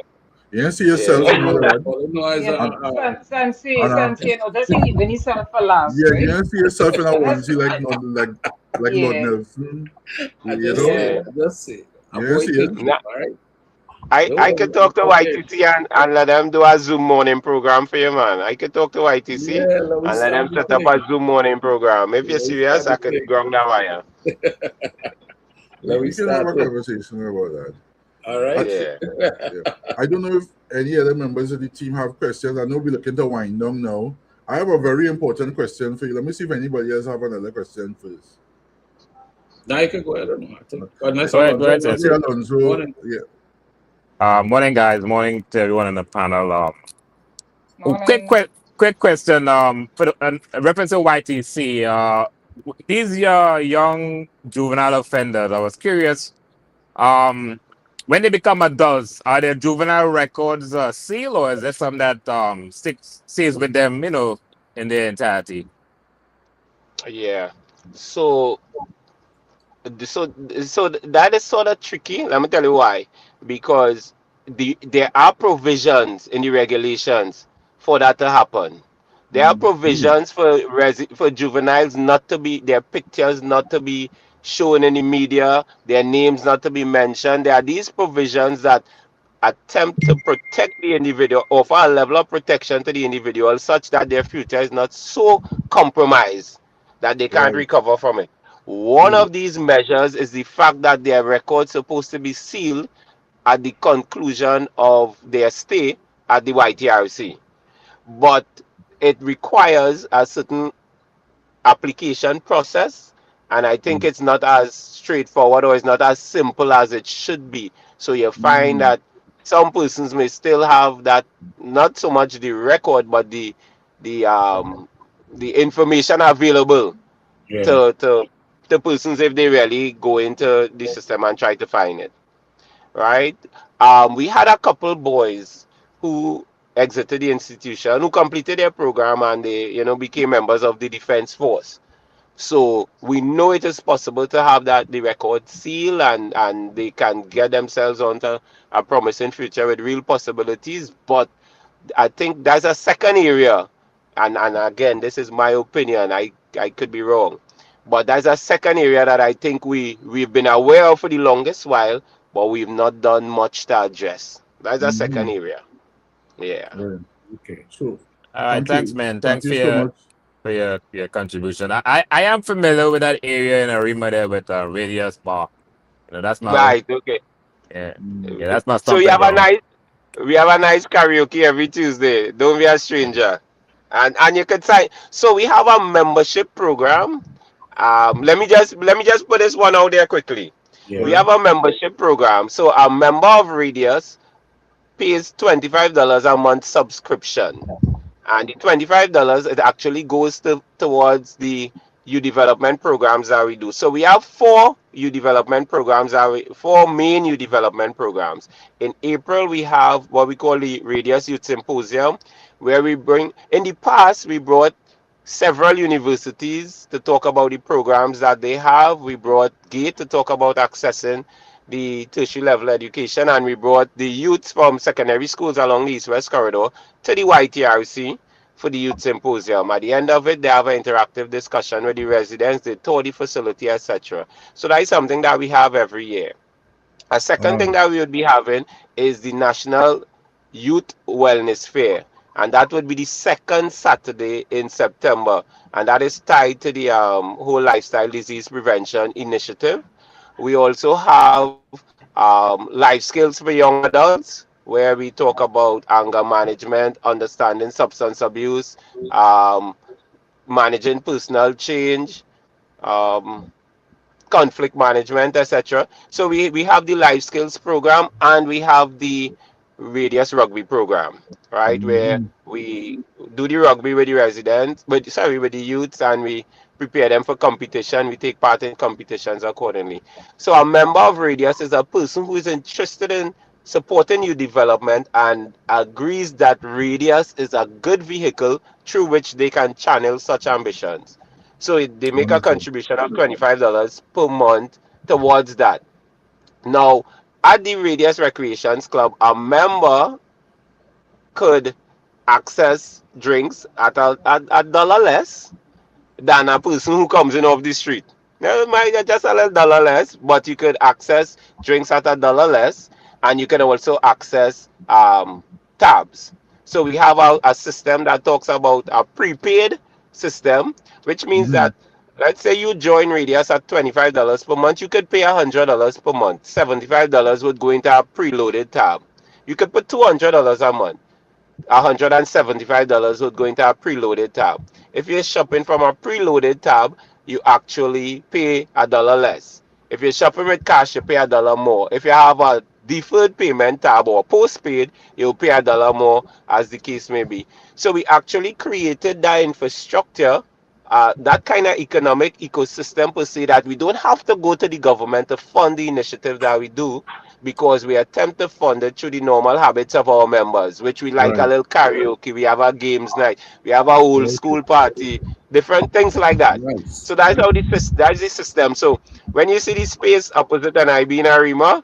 You ain't see yeah, yourself all in I all know, that. all I know is Yeah, And, Sensi, and Sensi, you know, just leaving himself for last, yeah, you right? ain't see yourself in a That's, onesie like Lord yeah, Nelson. I You just say, know? yeah. I just say, You ain't avoid see it. injury, Now, all right? I Don't could worry, talk to avoid. YTC and let them do a Zoom morning program for you, man. I could talk to YTC Yeah, let me and let start them the set up a thing. Zoom morning program. If you're Let me serious, start I the could thing. ground that wire. Let me We can have start a it. conversation about that. All right? Actually, Yeah. yeah. I don't know if any other members of the team have questions. I know we're looking to wind down now. I have a very important question for you. Let me see if anybody else have another question first. Now you can go ahead. I don't know. I think, unless Go Alonso ahead, wants Okay, Ceci. to. Alonso. Morning. Yeah. Morning, guys. Morning to everyone on the panel. Quick, morning. quick question. For reference to YTC, these young juvenile offenders, I was curious. When they become adults, are their juvenile records sealed, or is there some that stays with them, in their entirety? Yeah. So so that is sort of tricky. Let me tell you why. Because there are provisions in the regulations for that to happen. There are Mm. provisions for juveniles not to be their pictures not to be shown in the media, their names not to be mentioned. There are these provisions that attempt to protect the individual, offer a level of protection to the individual such that their future is not so compromised that they can't Right. recover from it. One True. of these measures is the fact that their records supposed to be sealed at the conclusion of their stay at the YTRC. But it requires a certain application process, and I think Mm. it's not as straightforward or it's not as simple as it should be. So you find Mm. that some persons may still have that, not so much the record but the the information available Yeah. to persons if they really go into the system and try to find it, right? We had a couple boys who exited the institution, who completed their program, and they became members of the defense force. So we know it is possible to have that the record seal, and they can get themselves onto a promising future with real possibilities. But I think that's a second area, and again, this is my opinion. I could be wrong, but that's a second area that I think we've been aware of for the longest while, but we've not done much to address. That's a second Mm. area. Yeah. Right. Okay. So, All right, thank thanks, you. man. Thank Thanks you so much. for your contribution. I am familiar with that area in Arima there with Radius Bar. That's my Right. Okay. yeah, Mm. yeah, that's my So stomping ground. we have a nice karaoke every Tuesday. Don't be a stranger. And you can sign. So we have a membership program. Let me just put this one out there quickly. Yeah. We Right. have a membership program. So a member of Radius pays $25 a month subscription, and the $25 it actually goes towards the youth development programs that we do. So we have four youth development programs, four main youth development programs. In April, we have what we call the Radius Youth Symposium, where we bring, in the past, we brought several universities to talk about the programs that they have. We brought GATE to talk about accessing the tertiary level education, and we brought the youths from secondary schools along the East-West Corridor to the YTRC for the youth symposium. At the end of it, they have an interactive discussion with the residents, they tour the facility, etc. So that is something that we have every year. A second thing that we would be having is the National Youth Wellness Fair, and that would be the second Saturday in September, and that is tied to the whole lifestyle disease prevention initiative. We also have life skills for young adults, where we talk about anger management, understanding substance abuse, um, managing personal change, um, conflict management, etc. So we have the life skills program, and we have the Radius rugby program, right? Where Mm-hmm. we do the rugby with the residents, with the youths, and we prepare them for competition. We take part in competitions accordingly. So a member of Radius is a person who is interested in supporting youth development and agrees that Radius is a good vehicle through which they can channel such ambitions. So they make a Wonderful. contribution of $25 per month towards that. Now, at the Radius Recreations Club, a member could access drinks at a dollar less than a person who comes in off the street. Now, it might be just a little dollar less, but you could access drinks at a dollar less, and you can also access tabs. So we have a system that talks about a prepaid system, which means Mm-hmm. that, let's say you join Radius at $25 per month, you could pay $100 per month. $75 would go into a preloaded tab. You could put $200 a month. $175 would go into a preloaded tab. If you're shopping from a preloaded tab, you actually pay a dollar less. If you're shopping with cash, you pay a dollar more. If you have a deferred payment tab or postpaid, you'll pay a dollar more, as the case may be. So we actually created that infrastructure, that kind of economic ecosystem per se, that we don't have to go to the government to fund the initiative that we do, because we attempt to fund it through the normal habits of our members, which we like a Right. little karaoke, we have a games night, we have a old Okay. school party, different things like that. Nice. So that's the system. So when you see the space opposite an IB in Arima,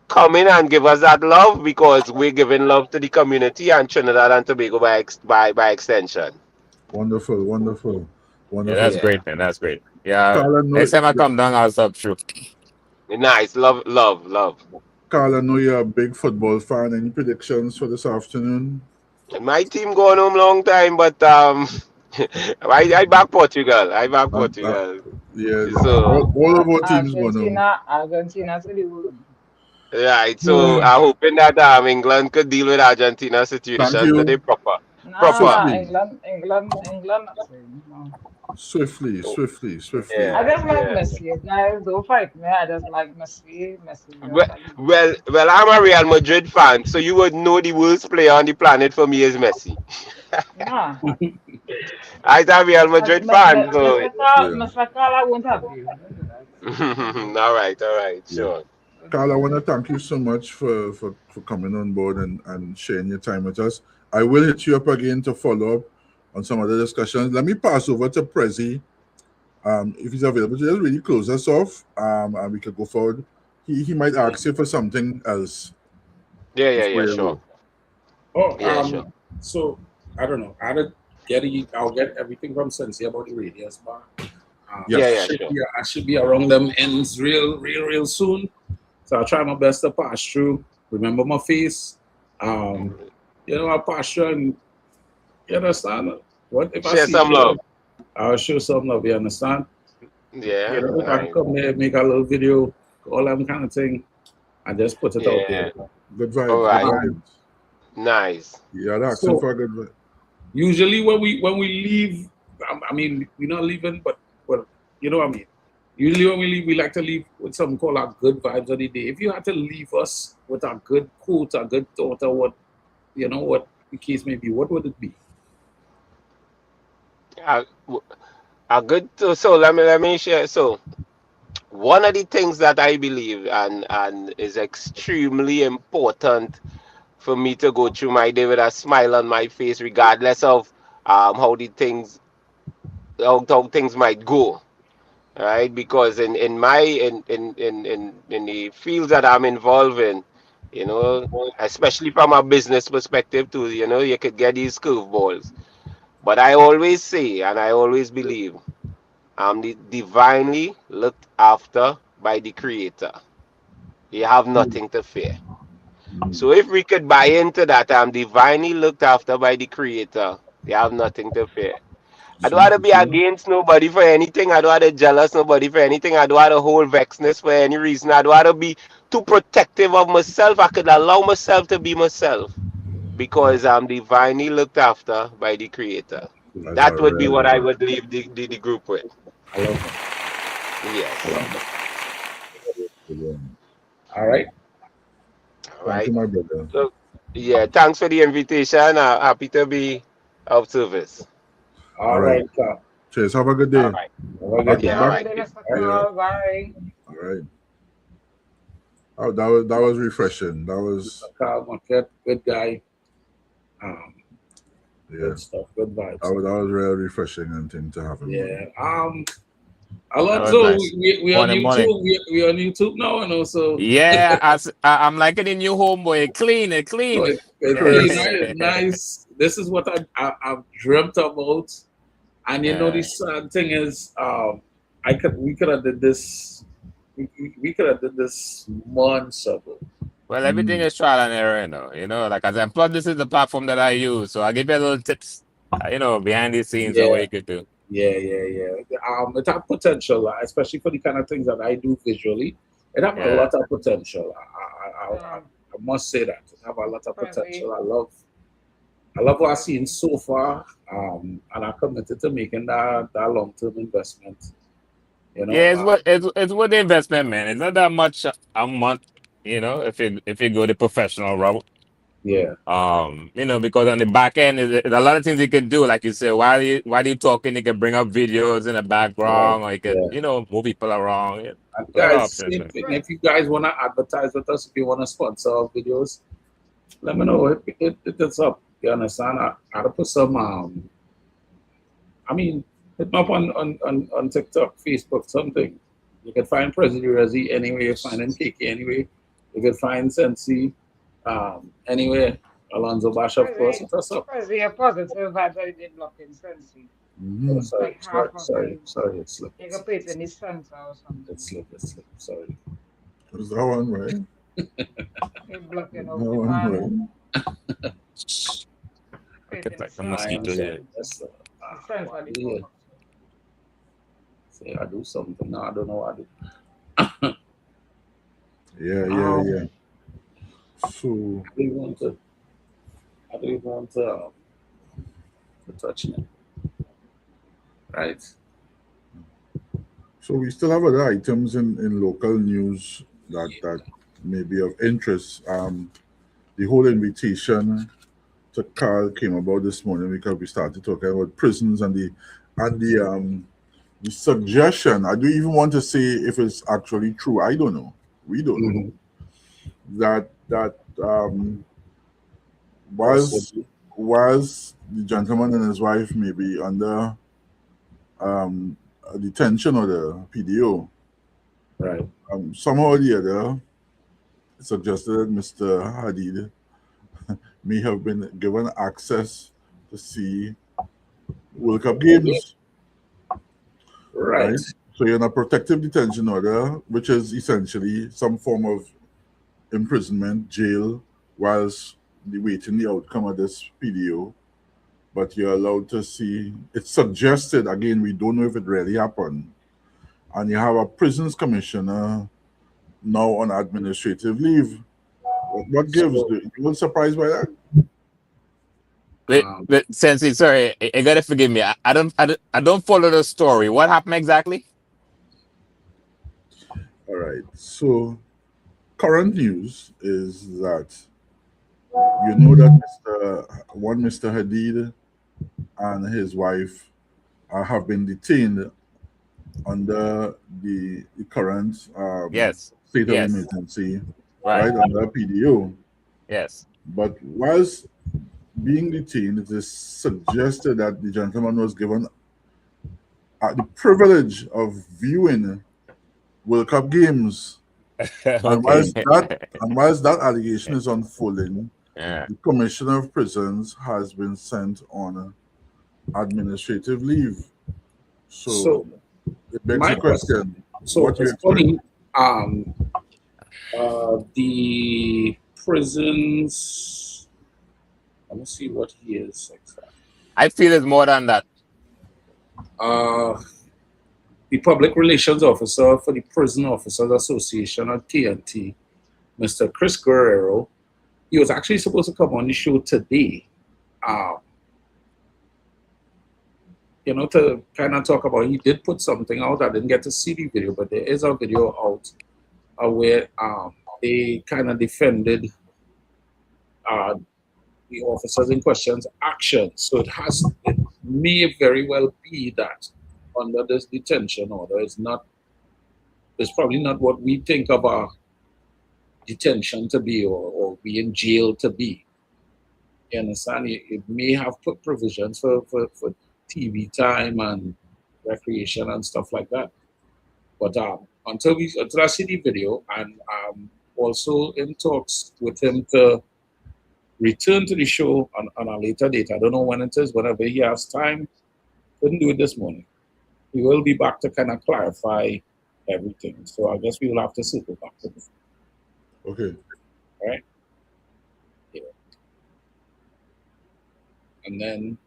come in and give us that love, because we're giving love to the community and Trinidad and Tobago by extension. Wonderful. Wonderful. Yeah, that's Wonderful. Yeah. great, man. That's great. Yeah. Carl, I know, Next time I yeah, come down, I'll sub through. Nice. Love, love, love. Carl, I know you're a big football fan. Any predictions for this afternoon? My team gone home long time, but I back Portugal. I back Uh, uh, Portugal. yeah, So all of our teams going to. Argentina to the world. right. So I'm hoping that England could deal with Argentina Thank situation today you. proper. Nah, Proper. nah, Swiftly, England not saying no. swiftly, swiftly, I swiftly. Yeah, just like yeah. Messi, guys. Don't fight me. I just like Messi. Messi Well, just like the best. well, I'm a Real Madrid fan, so you would know the worst player on the planet for me is Messi. Nah, I'm a Real Madrid fan, so. Yeah. Mr. Carl, I won't have you. Don't do that. All right, Yeah. sure. Don't do Carl, I that. want to thank you so much for coming on board and sharing your time with us. I will hit you up again to follow up on some other discussions. Let me pass over to Prezzy, if he's available to just really close us off, and we could go forward. He might ask you for something else before Yeah, you sure. go. Oh, Yeah, sure. so I don't know. I'll get everything from Sensei about the radius bar. Yeah. Yeah, sure. I should be around them ends real soon. So I'll try my best to pass through. Remember my face. I'll pass through and you understand. What if I Share see some you? love. I'll show some love, you understand? Yeah, If I can nice. come there, make a little video, all that kind of thing, and just put it out Yeah, there. Good all vibes, good right. vibes. Nice. Yeah, that's asking So for a good vibe. usually when we leave, I mean we're not leaving, but you know what I mean. Usually when we leave, we like to leave with something called our good vibes of the day. If you had to leave us with a good quote, a good thought, or what the case may be, what would it be? Uh, a good. So let me share. So one of the things that I believe and is extremely important for me to go through my day with a smile on my face, regardless of how the things how things might go, right? Because in my in the fields that I'm involved in, you know, especially from a business perspective too, you know, you could get these curveballs. But I always say and I always believe I'm divinely looked after by the Creator. You have nothing to fear. So if we could buy into that, I'm divinely looked after by the Creator. You have nothing to fear. I don't want to be See? against nobody for anything. I don't want to jealous nobody for anything. I don't want to hold vexness for any reason. I don't want to be too protective of myself. I could allow myself to be myself because I'm divinely looked after by the Creator. That's a That would be what really I would leave the group with. I love that. I Yes. love that. good one. All right. All Thank you, right. my brother. So, yeah, thanks for the invitation. Happy to be of service. All All right. right, Carl. Cheers. Have a good All day. right. Have a good Back day. Yeah, Have all a back. good right. day, Yeah. Mr. All right. Yeah. Carl. Bye. All right. Oh, that was refreshing. That was Carl Marquette, good guy. Um, yeah. good stuff. Good That vibes. was, that was really refreshing and thing to have him on. Yeah. That was Alonso, nice. we on Morning, morning. YouTube. We on YouTube now, and also Yeah, I'm liking the new homeboy. Clean, it oh, clean. it's clean, Chris. right? Nice. This is what I've dreamt about. And you know, the Yeah. sad thing is, we could have did this. We could have did this months ago. Well, everything Mm, is trial and error, you know. You know, like as I plug, this is the platform that I use, so I give you a little tips, you know, behind the scenes of what Yeah, you could do. yeah. It have potential, especially for the kind of things that I do visually. It have a Yeah. lot of potential. Um, I must say that it have a lot of Prezi, potential. I love what I've seen Prezi. so far, and I'm committed to making that long term investment. You know, Yeah, it's worth the investment, man. It's not that much a month, you know, if you go the professional route. yeah, You know, because on the back end, there's a lot of things you can do. Like you said, while you talking, you can bring up videos in the right, background, or you could, yeah. you know, move people around. Yeah. And A lot of guys, options, same man. thing. If you guys want to advertise with us, if you want to sponsor our videos, let me know. It's up. You understand? I'll put some. I mean, hit me up on TikTok, Facebook, something. You can find President Rezzy anywhere. You find NKK anyway. You can find Sensi anywhere. Alonzo Bash, of course. Prezi, Hit us up. Prezi, a positive vibes that you did block in Sensi. Oh, mhm. sorry, Like half of him. sorry. It's slipped. You can put it in the center or something. It's slipped. Sorry. Was that one right? You're blocking That off the one right. man. Put Like it it's in the like a I am mosquito center. here. sorry. That's The center of the yeah. photo. Say I do something. No, I don't know what I do. Yeah. So I don't want to. I don't want to touch it. Right. so we still have other items in local news that may be of interest. The whole invitation to Carl came about this morning because we started talking about prisons and the suggestion. I don't even want to say if it's actually true. I don't know. We don't know Mhm. that was Possibly. was the gentleman and his wife maybe under detention or the PDO. Right. Somehow or the other, it suggested that Mr. Hadid may have been given access to see World Cup games, Right. right? So you're in a protective detention order, which is essentially some form of imprisonment, jail, whilst waiting the outcome of this PDO. But you're allowed to see. It's suggested again. We don't know if it really happened. And you have a prisons commissioner now on administrative leave. What gives? So You weren't surprised by that? um, Sensei, sorry, you gotta forgive me. I don't follow the story. What happened exactly? All right. So current news is that you know that Mr. Hadid and his wife have been detained under the current Yes. state of Yes. emergency, Right. right, under PDO. Yes. But whilst being detained, it is suggested that the gentleman was given the privilege of viewing World Cup games. And Okay. whilst that allegation is unfolding, Yeah. the Commissioner of Prisons has been sent on administrative leave. So So it begs my the question. question: So what do you it's expect? funny. The prisons. Let me see what he is exactly. I feel it's more than that. Uh, the public relations officer for the Prison Officers Association at TNT, Mr. Chris Guerrero. He was actually supposed to come on the show today. Um, to kind of talk about, he did put something out. I didn't get to see the video, but there is a video out where they kind of defended uh, the officers in question's actions. So it may very well be that under this detention order, it's probably not what we think of a detention to be or be in jail to be. You understand? It may have put provisions for TV time and recreation and stuff like that. But until I see the video, and also in talks with him to return to the show on a later date. I don't know when it is, whenever he has time. Couldn't do it this morning. He will be back to kind of clarify everything. So I guess we will have to circle back to this. Okay. Right? Yeah. And then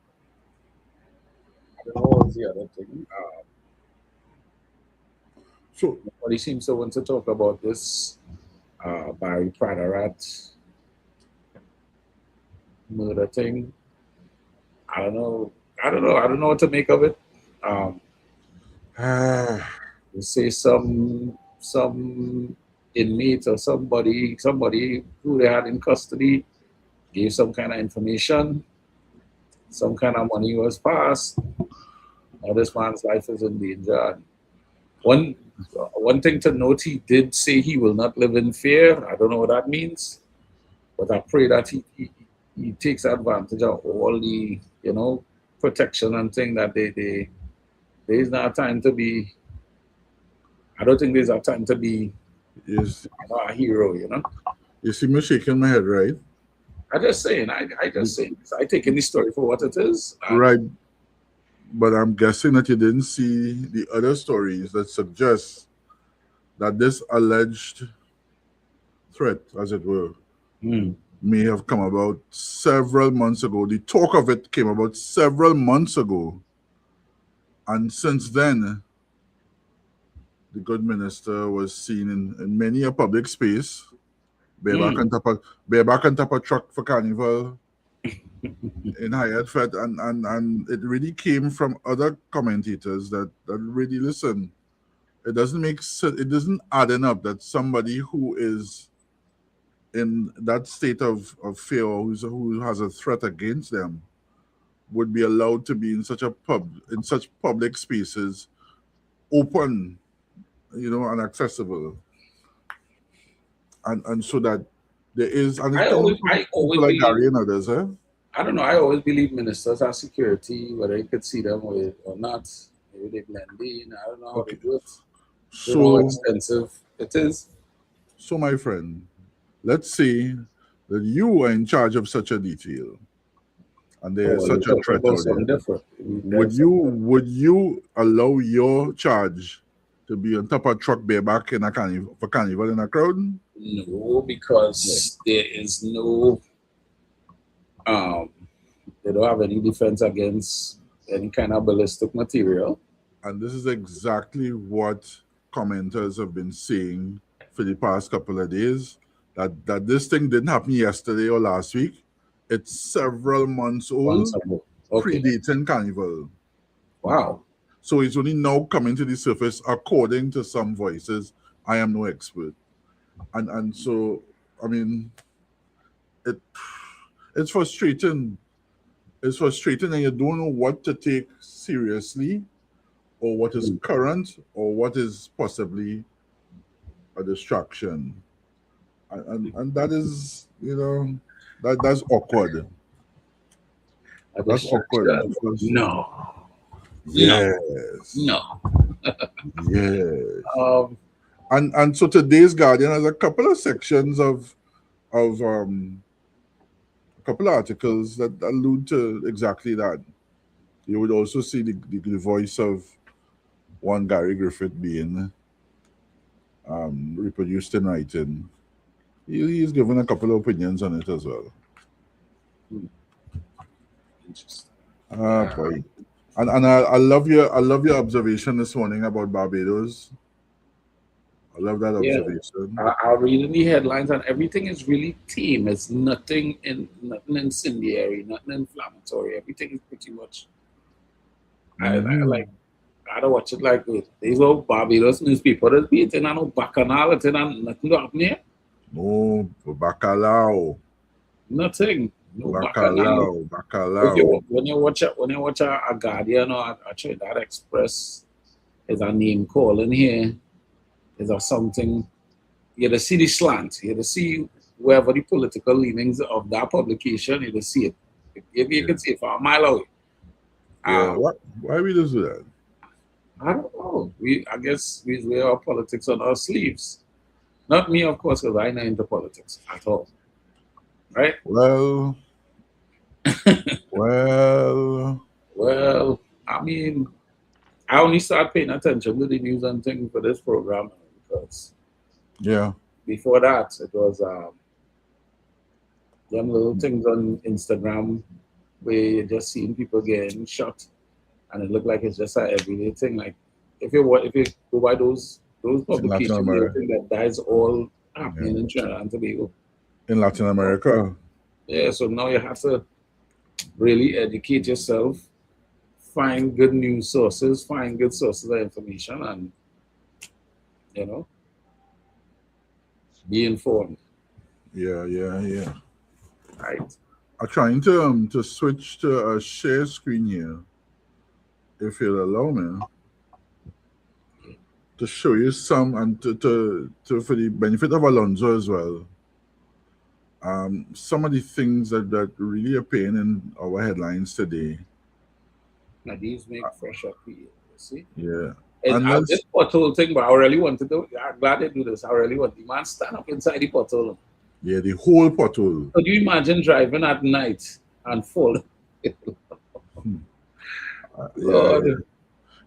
I don't know what was the other thing. So Nobody seems to want to talk about this Barry Pradarat murder thing. I don't know. I don't know what to make of it. They say some inmate or somebody who they had in custody gave some kind of information. Some kind of money was passed. Now this man's life is in danger. And one thing to note, he did say he will not live in fear. I don't know what that means, but I pray that he takes advantage of all the protection and thing that there is not a time to be. I don't think there's a time to be is a hero. you see me shaking my head, right? I just saying. I just saying. I taking the story for what it is. Right. But I'm guessing that you didn't see the other stories that suggest that this alleged threat, as it were, may have come about several months ago. The talk of it came about several months ago. And since then, the good minister was seen in many a public space, bareback on top of truck for carnival in Hyatt Fed, and it really came from other commentators that really listen. It doesn't make sense. It doesn't add up that somebody who is in that state of fear or who has a threat against them would be allowed to be in such public spaces, open, and accessible, and so that there is. And I it's coming always from people like Gary and others, eh? I don't know. I always believe ministers have security, whether you could see them with or not. Maybe they blend in. I don't know how they do it. I don't know how expensive it is. So, my friend, let's say that you are in charge of such a detail, and there is such a threat out there. Would you allow your charge to be on top of a truck bareback in a carnival in a crowd? No, because there is no they don't have any defense against any kind of ballistic material. And this is exactly what commenters have been saying for the past couple of days, that this thing didn't happen yesterday or last week. It's several months old, predating carnival. Wow. So it's only now coming to the surface according to some voices. I am no expert. And so, I mean, it's frustrating. it's frustrating and you don't know what to take seriously or what is current or what is possibly a distraction. And that is, that's awkward. A That's awkward distraction? because No. yes, No. yes. Um, And so today's Guardian has a couple of sections of a couple of articles that allude to exactly that. You would also see the voice of one Gary Griffith being reproduced in writing. He's given a couple of opinions on it as well. interesting. Boy. And I love your observation this morning about Barbados. I love that Yeah. observation. I'll read in the headlines, and everything is really tame. It's nothing incendiary, nothing inflammatory. Everything is pretty much. I like. I don't watch it like this. These are Barbados newspaper that's beating and no bacchanal and nothing to happen here. No, bacalao. Nothing. No bacchanal. Bacalao. When you watch a Guardian or a Trinidad Express, there's a name calling here. Is there something? You to see the slant. You to see wherever the political leanings of that publication. You to see it. You can see it for a mile away. Yeah. Why we just do that? I don't know. I guess we wear our politics on our sleeves. Not me, of course, because I'm not into politics at all. Right? Well, Well, I mean, I only started paying attention to the news and things for this program because before that it was them little things on Instagram where you're just seeing people getting shot, and it looked like it's just an everyday thing. Like if you go by those publications, you think that is all happening in Trinidad and Tobago. In Latin America. Yeah, so now you have to really educate yourself, find good news sources, find good sources of information, and be informed. Yeah. Right. I'm trying to switch to a share screen here, if you'll allow me, to show you some and to for the benefit of Alonzo as well. Some of the things that really appear in our headlines today. Now these make fresh appeal, you see? Yeah. And this pothole thing, but I really want to do. I'm glad they do this. I really want the man stand up inside the pothole. Yeah, the whole pothole. Could you imagine driving at night and fall? Lord. Yeah.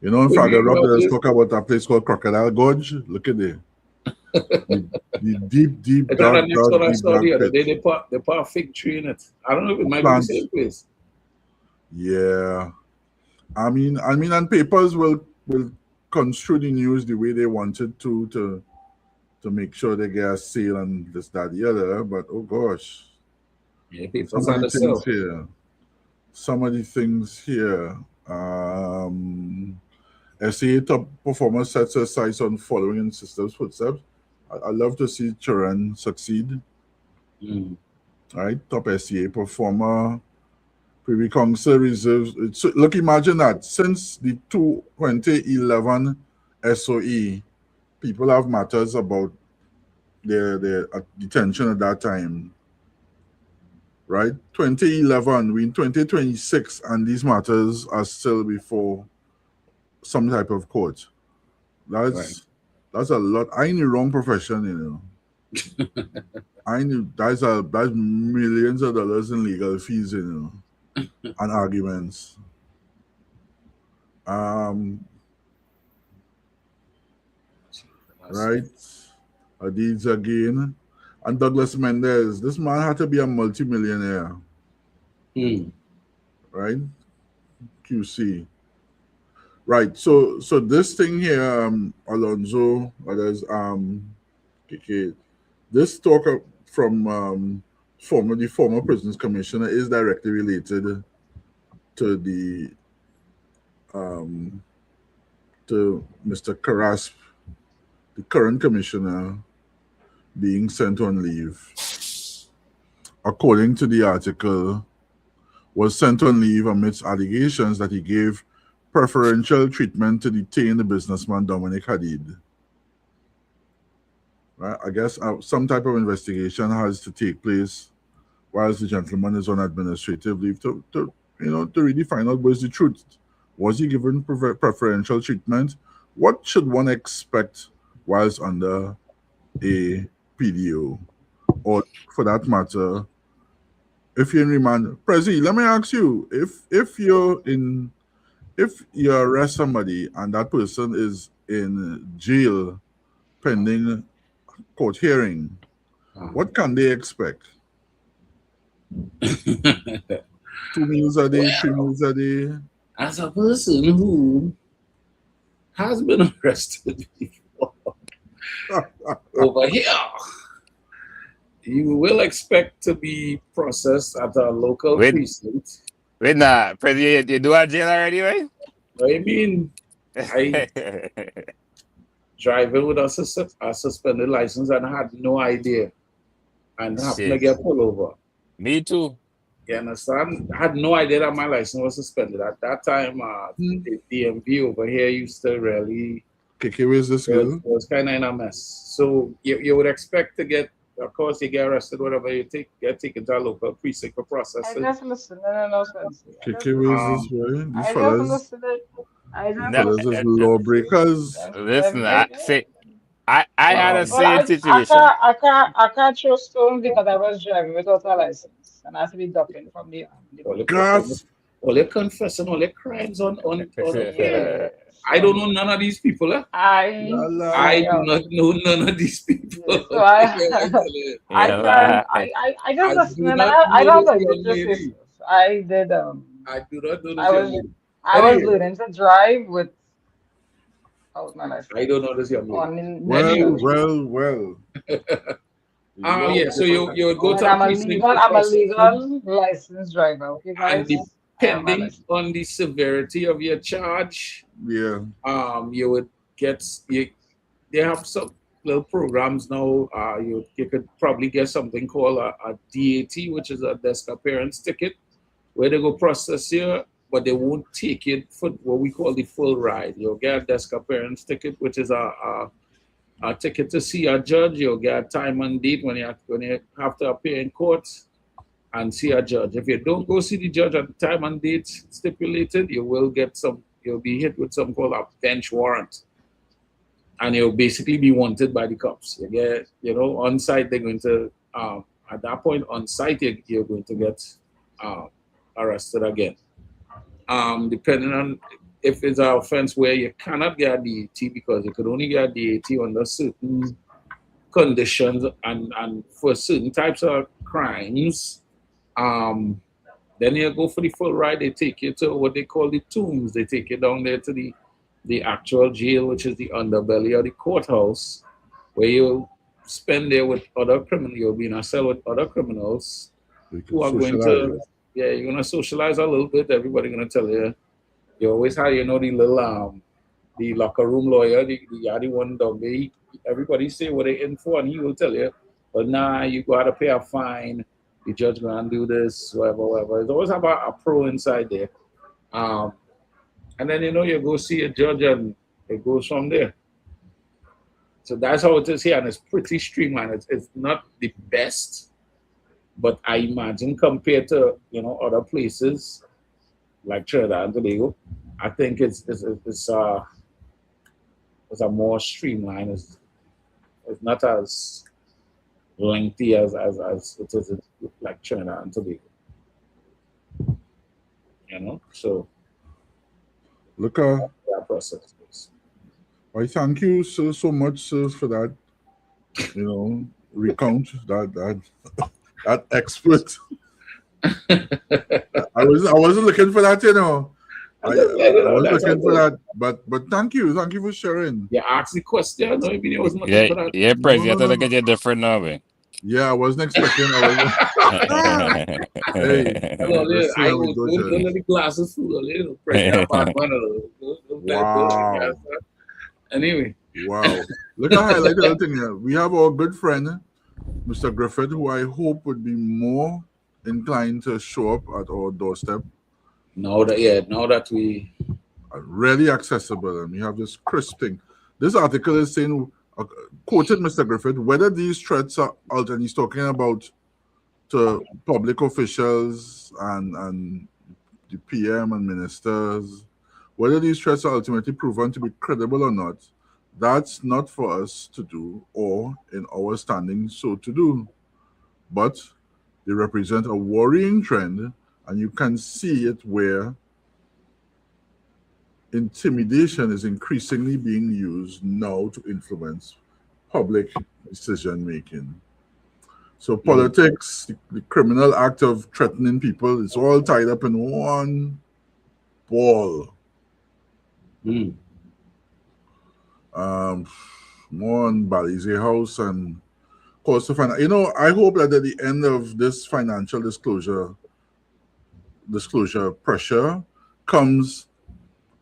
You know, in Father Rock, there's talk about a place called Crocodile Gorge. Look at there. the deep, dark pit. They put a fig tree in it. I don't know if it might be the same place. Yeah. I mean, and papers will construe the news the way they wanted to make sure they get a sale and this, that, the other. But oh gosh. Yeah, some of the things here. SAA top performer sets her sights on following in sister's footsteps. I love to see Charan succeed. Right, top SAA performer. Privy Council reserves. So look, imagine that since the 2011 SOE, people have matters about their detention at that time. Right, 2011, we're in 2026, and these matters are still before some type of court. That's a lot. I in the wrong profession, I knew that's millions of dollars in legal fees, and arguments. Right, Adiz again, and Douglas Mendez. This man had to be a multi-millionaire. Right, QC. Right, so this thing here, Alonzo, there's this talk from the former prisons commissioner is directly related to the to Mr. Karasp, the current commissioner, being sent on leave. According to the article, was sent on leave amidst allegations that he gave preferential treatment to detain the businessman Dominic Hadid. Right? I guess some type of investigation has to take place whilst the gentleman is on administrative leave to really find out what's the truth. Was he given preferential treatment? What should one expect whilst under a PDO? Or for that matter, if you're in remand, Prezzy, let me ask you, if you arrest somebody and that person is in jail pending court hearing, what can they expect? 2 meals a day, 3 meals a day? As a person who has been arrested before over here, you will expect to be processed at a local precinct. Wait, nah, President, you do a jail already, right? I mean, I driving with a suspended license and I had no idea, and happened to get pulled over. Me too. You understand? I had no idea that my license was suspended. At that time, the DMV over here used to really... where's this girl? It was kind of in a mess. So you would expect to get, of course, you get arrested, whatever, you get taken to a local precinct for processing. I just listened. No sense. Where's this way? These I fellas, just listened. fellas is lawbreakers. Listen, I had a same situation. I can't throw stone because I was driving without a license and I have to be ducking from the all you're confessing all your crimes on here. I don't know none of these people. I do not know none of these people. So I just listen. I don't know your I did. I do not know. I was learning to drive with. My license. I don't know this young lady. Well. Yeah, so you would go to I'm a legal licensed driver, okay, guys? And depending on the severity of your charge, you would get they have some little programs now. You could probably get something called a DAT, which is a desk appearance ticket, where they go process you, but they won't take it for what we call the full ride. You'll get a desk appearance ticket, which is a ticket to see a judge. You'll get a time and date when you have to appear in court and see a judge. If you don't go see the judge at the time and date stipulated, you'll be hit with something called a bench warrant. And you'll basically be wanted by the cops. You get, on site, they're going to, at that point, on site, you're going to get arrested again. Depending on if it's an offense where you cannot get a DAT because you could only get a DAT under certain conditions and for certain types of crimes, then you go for the full ride. They take you to what they call the tombs. They take you down there to the actual jail, which is the underbelly of the courthouse, where you'll spend there with other criminals. You'll be in a cell with other criminals who are going to... Yeah, you're gonna socialize a little bit. Everybody gonna tell you. You always have, the little the locker room lawyer, the one down there. Everybody say what they're in for, and he will tell you. But nah, you gotta pay a fine. The judge gonna do this, whatever. There's always about a pro inside there. And then you go see a judge, and it goes from there. So that's how it is here, and it's pretty streamlined. It's not the best. But I imagine compared to other places like Trinidad and Tobago, I think it's a more streamlined. It's not as lengthy as it is like Trinidad and Tobago. So look at that process. I thank you so much, sir, for that. Recount that expert. I wasn't looking for that, I was looking for that, but thank you for sharing. Yeah, ask the question. No, I wasn't looking for that. Yeah, Prezi, I thought I could get different now, man. Yeah, I wasn't expecting. Hey, I was going to the glasses full. Wow. Anyway. Wow. Look at highlight the other thing here. We have our good friend, Mr. Griffith, who I hope would be more inclined to show up at our doorstep. Now that we Really accessible, and we have this crisp thing. This article is saying, quoted Mr. Griffith, whether these threats are out, and he's talking about to public officials and the PM and ministers, whether these threats are ultimately proven to be credible or not, that's not for us to do or in our standing so to do. But they represent a worrying trend, and you can see it where intimidation is increasingly being used now to influence public decision making. So politics, the criminal act of threatening people, it's all tied up in one ball. More on Balize House and cost of finance. I hope that at the end of this financial disclosure pressure comes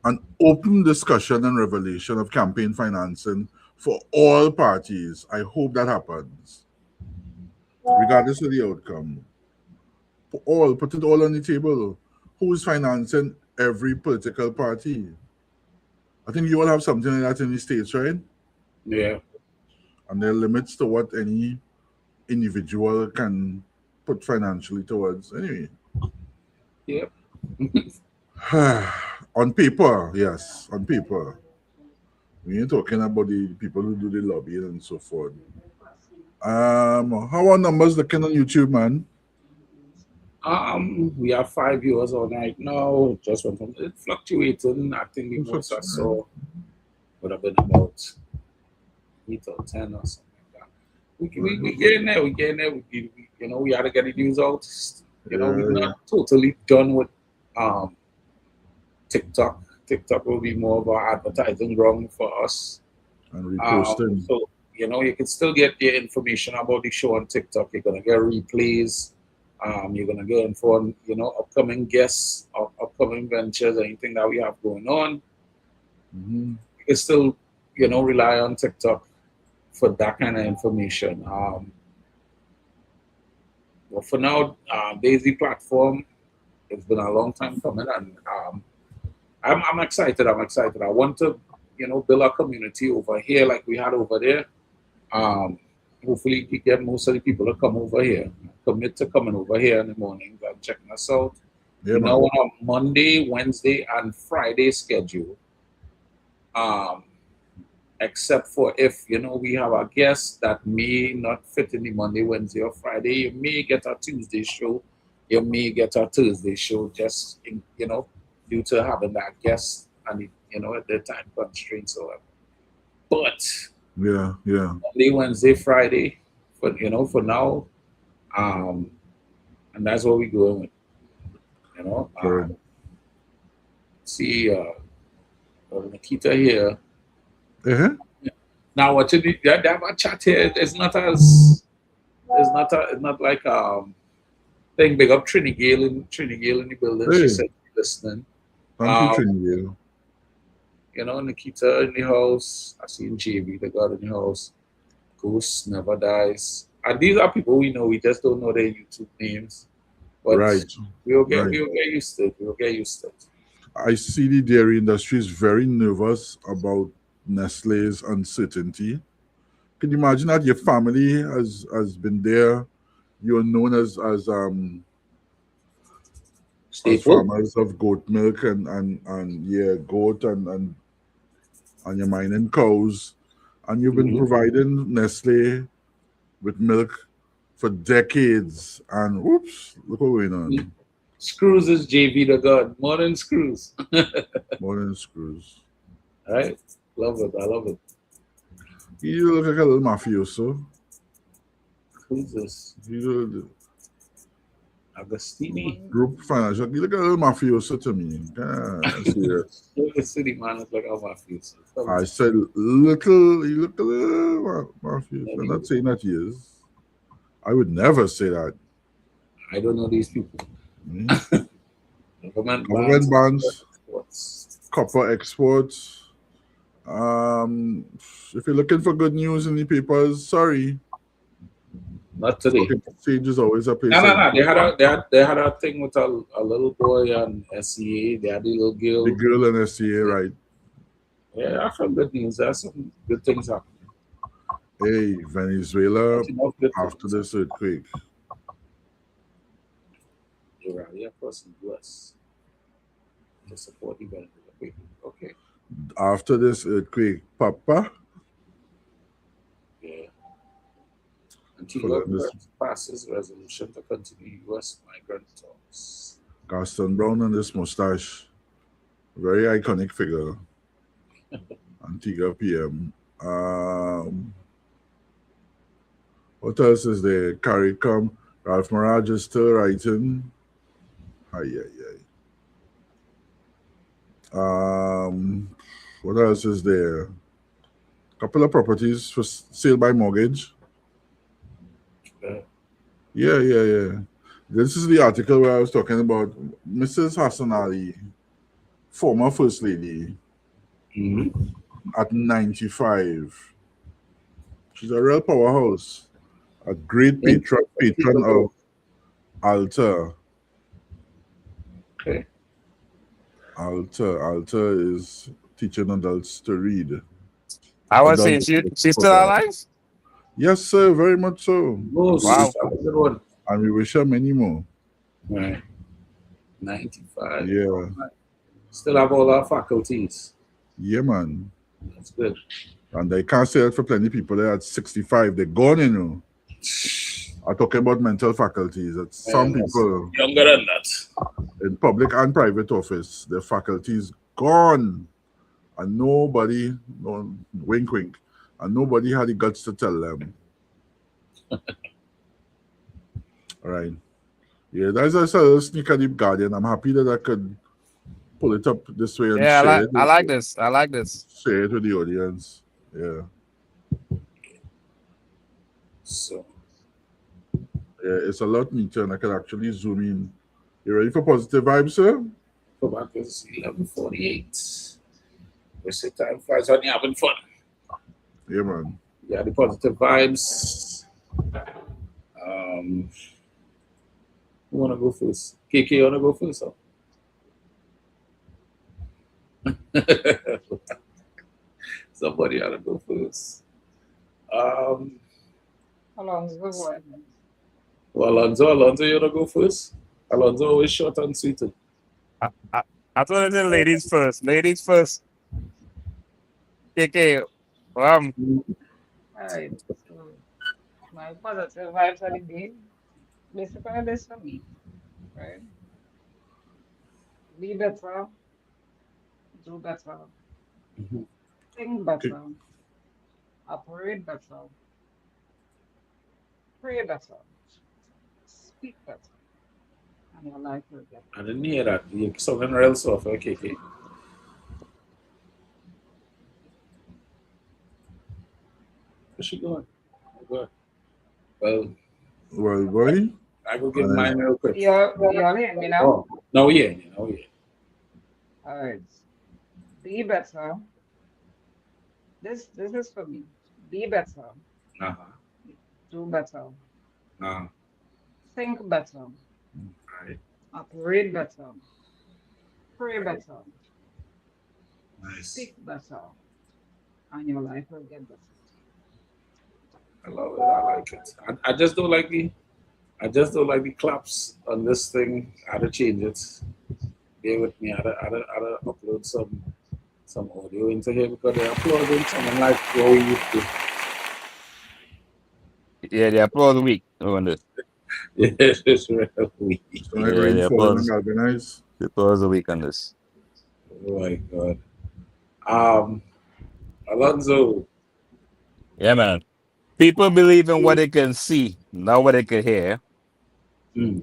an open discussion and revelation of campaign financing for all parties. I hope that happens, regardless of the outcome. Put it all on the table. Who's financing every political party? I think you all have something like that in the States, right? Yeah. And there are limits to what any individual can put financially towards. Anyway. Yep. On paper, yes, on paper. We ain't talking about the people who do the lobbying and so forth. How are numbers looking on YouTube, man? We have 5 viewers on right now. Just went from it fluctuating. I think the most I saw would have been about 8 or 10 or something like that. We getting there. We getting there. We had to get the news out. We're not totally done with TikTok. TikTok will be more of an advertising ground for us. And reposting. So you can still get your information about the show on TikTok. You're gonna get replays. You're gonna get info on upcoming guests, upcoming ventures, anything that we have going on. You can still rely on TikTok for that kind of information. But for now, Daisy platform, it's been a long time coming, and I'm excited. I'm excited. I want to build a community over here like we had over there. Hopefully we get most of the people to come over here, commit to coming over here in the mornings and checking us out. Yeah, on a Monday, Wednesday, and Friday schedule. Except for if we have a guest that may not fit in the Monday, Wednesday, or Friday, you may get a Tuesday show, you may get a Thursday show, just due to having that guest and at the time constraints or whatever. But Monday, Wednesday, Friday, for now, and that's what we're going with. See, Nikita here. Now, what you do? That chat here is not as it's not like thing. Big up Trini Gale in the building. Hey. She said listening. Thank you, Trini Gale. Nikita in the house. I seen JB, the God in the house. Ghost never dies. And these are people we know. We just don't know their YouTube names. But we'll get used to it. We'll get used to it. I see the dairy industry is very nervous about Nestle's uncertainty. Can you imagine that your family has been there? You're known as farmers of goat milk and goat and you're mining cows, and you've been providing Nestle with milk for decades, and whoops, look what's going on. Screws is JV the God. Modern Screws. Modern Screws. Right? Love it. I love it. You look like a little mafioso. Who's this? You Agostini. Group financial. You look like a little mafioso to me. Serious. The city man is like a mafioso. I said little. You look a little mafioso. I'm not saying that he is. I would never say that. I don't know these people. Government bonds, copper exports. If you're looking for good news in the papers, sorry. not today. Okay, Sage is always a place No, no, like no. They had a thing with a little boy on SCA. They had a little the girl. girl and SCA, right? Yeah, I felt good news. There's some good things happening. Hey, Venezuela, Not enough good after things. this earthquake, You're right. Yeah, across the US to support the Venezuela. Okay. after this earthquake, Papa, Yeah. for Antigua this passes resolution to continue US migrant talks. Gaston Brown and this mustache, very iconic figure. Antigua PM. What else is there? CARICOM. Ralph Mirage is still writing. Ay, ay, ay. What else is there? Couple of properties for sale by mortgage. Yeah. Yeah. This is the article where I was talking about Mrs. Hassan Ali, former First Lady, Mm-hmm. at 95. She's a real powerhouse. A great patron of Alta. Okay. Alta is teaching adults to read. I was saying Adults she's still alive. Yes, sir, very much so. Oh, Wow. that's a good one. And we wish her many more. Right. 95. Yeah. Still have all our faculties. Yeah, man. That's good. And they can't say that for plenty people. They're at 65. They're gone, you know. I'm talking about mental faculties. That some people Younger than that. in public and private office, their faculties gone. And nobody, no, wink, wink, and nobody had the guts to tell them. All right. Yeah, that's a sneak at Deep Guardian. I'm happy that I could pull it up this way and Yeah, share it. I like this. I like this. Share it with the audience. Yeah. So, Yeah, it's a lot neater and I can actually zoom in. You ready for positive vibes, sir? go back to 11:48. We say time flies when you're having fun. Yeah, man. Yeah, the positive vibes. Who wanna go first? KK wanna go first? Or? Somebody ought to go first. Alonso, go ahead. Well, Alonso, you wanna go first? Alonso always short and sweet. I told the ladies first. Ladies first. KK. Alright. So my positive vibes are the day. Basically, this for me, right? Be better, do better, Mhm. think better, operate better, pray better, speak better, and your life will get I didn't hear that. You sounding real soft, KK. Where's she going? Go ahead. Well, Well, boy. I will give mine real quick. You're hearing me now? Oh, no, yeah. Alright. Be better. This is for me. Be better, Uh-huh. do better, Uh-huh. think better, Right. operate better, pray better, Nice. speak better, and your life will get better. I love it. I like it. I just don't like the claps on this thing. I had to change it. Bear with me. I had to upload some audio into here because they're uploading something like what we used to. Yeah, the applause week. On this. Yes, it's really. So like Yeah, rain yeah, falling pause. and galvanized. The applause a week on this. Oh my God. Alonso. Yeah, man. People believe in what they can see, not what they can hear.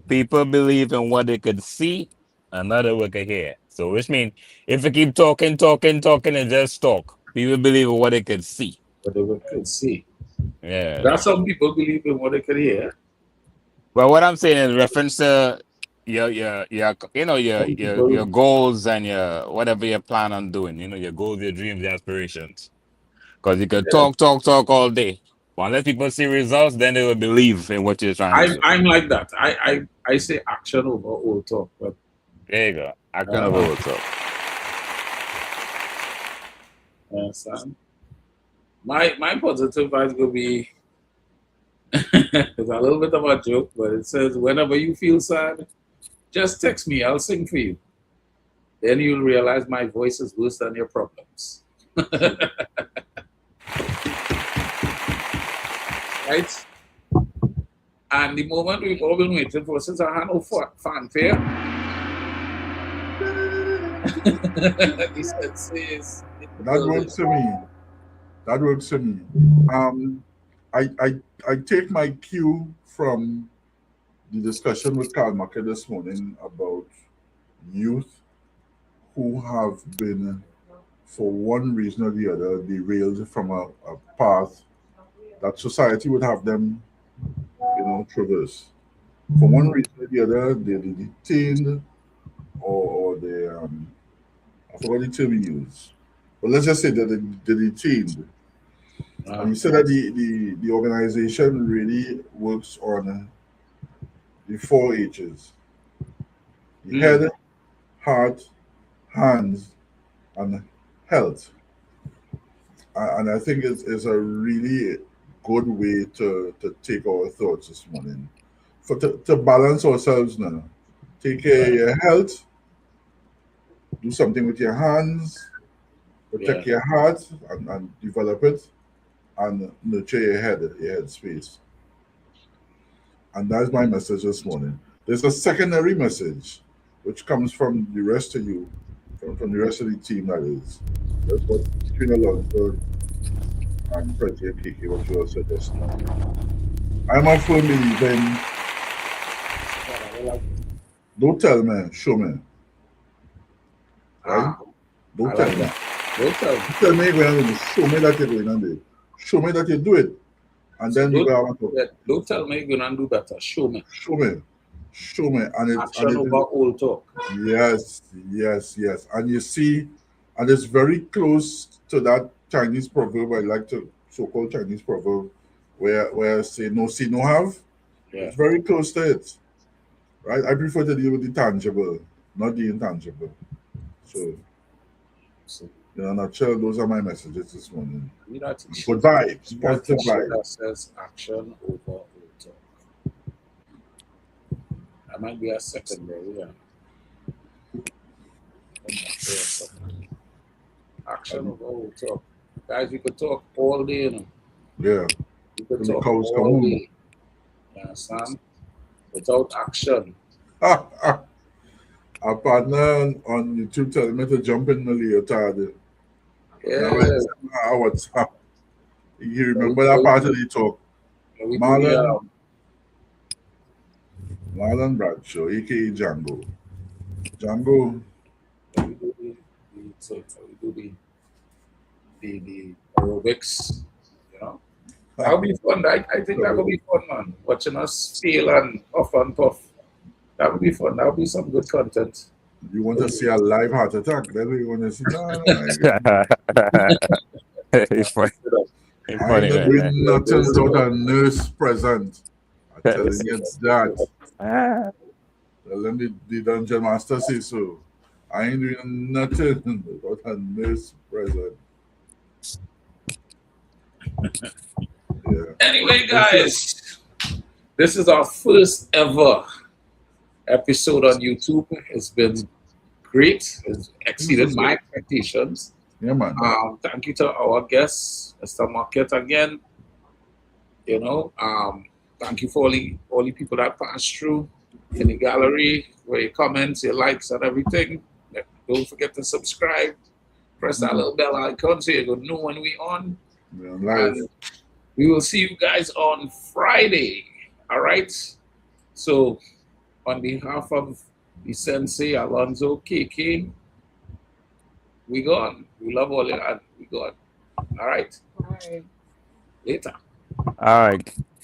People believe in what they can see, and not what they can hear. So, which means if you keep talking, and just talk, people believe in what they can see. What they could see. Yeah. There are some people believe in what they could hear. Well, what I'm saying in reference to your goals and your whatever you plan on doing, your goals, your dreams, your aspirations. Because you can talk all day. Unless people see results, then they will believe in what you're trying to say. I'm like that. I say action over old talk, but There you go. I kind of uh, also. understand? My positive vibes gonna be it's a little bit of a joke, but it says whenever you feel sad, just text me. I'll sing for you. Then you'll realize my voice is worse than your problems. Right? And the moment we've all been waiting for since I had no fanfare, the senses in the That building. works for me. That works for me. Um, I take my cue from the discussion with Karl Marker this morning about youth who have been, for one reason or the other, derailed from a path that society would have them, traverse. For one reason or the other, they're detained or they, I forgot the term he used. But let's just say that they're detained. And you said that the organization really works on the four H's: the head, heart, hands, and health. And I think it's a really good way to take our thoughts this morning. To balance ourselves now. Take care of your health, do something with your hands, protect your heart and develop it, and nurture your head space. And that's my message this morning. There's a secondary message which comes from the rest of you, from the rest of the team, that is. That's what between Alonso and Pretty and Kiki, what you also just now. I'm a firm believer in don't tell me, show me. Right? Don't tell me. Don't tell me. Tell me you're going to do. Show me that you're going to do. Show me that you do it. And then you go don't tell me you're gonna do better. Show me. Show me. Show me. And action over old talk. Yes. And you see, and it's very close to that Chinese proverb I like to so-called Chinese proverb where say no see, no have. Yeah. It's very close to it. Right? I prefer to deal with the tangible, not the intangible. So in a nutshell, those are my messages this morning. Good vibes, positive vibes. That says action over old talk. That might be a secondary, Action over old talk. Guys, we could talk all day, Yeah. We could talk all day. You understand? Without action. Our partner on YouTube telling me to jump in the leotard. Yeah. What's up? You remember that part of the talk? Marlon Bradshaw, aka Django. Django. We do the aerobics, That'll be fun. I think that'll be fun, man. Watching us fail and off and puff. That'll be fun. That'll be some good content. You want to see a live heart attack? That's what you want to see. It's funny. I ain't doing nothing without a nurse present. I'm telling you that. Tell them the Dungeon Master says so. I ain't doing nothing without a nurse present. Yeah. Anyway, guys, this is our first ever episode on YouTube. It's been great. It's exceeded my expectations. Yeah, man. Thank you to our guest, Mr. Market, again. Thank you for all the people that passed through in the gallery, for your comments, your likes, and everything. Don't forget to subscribe. Press that little bell icon so you know when we on. And we will see you guys on Friday. All right. So, on behalf of the Sensei Alonzo KK, we gone. We love all your and we gone. All right. Bye. Later. All right.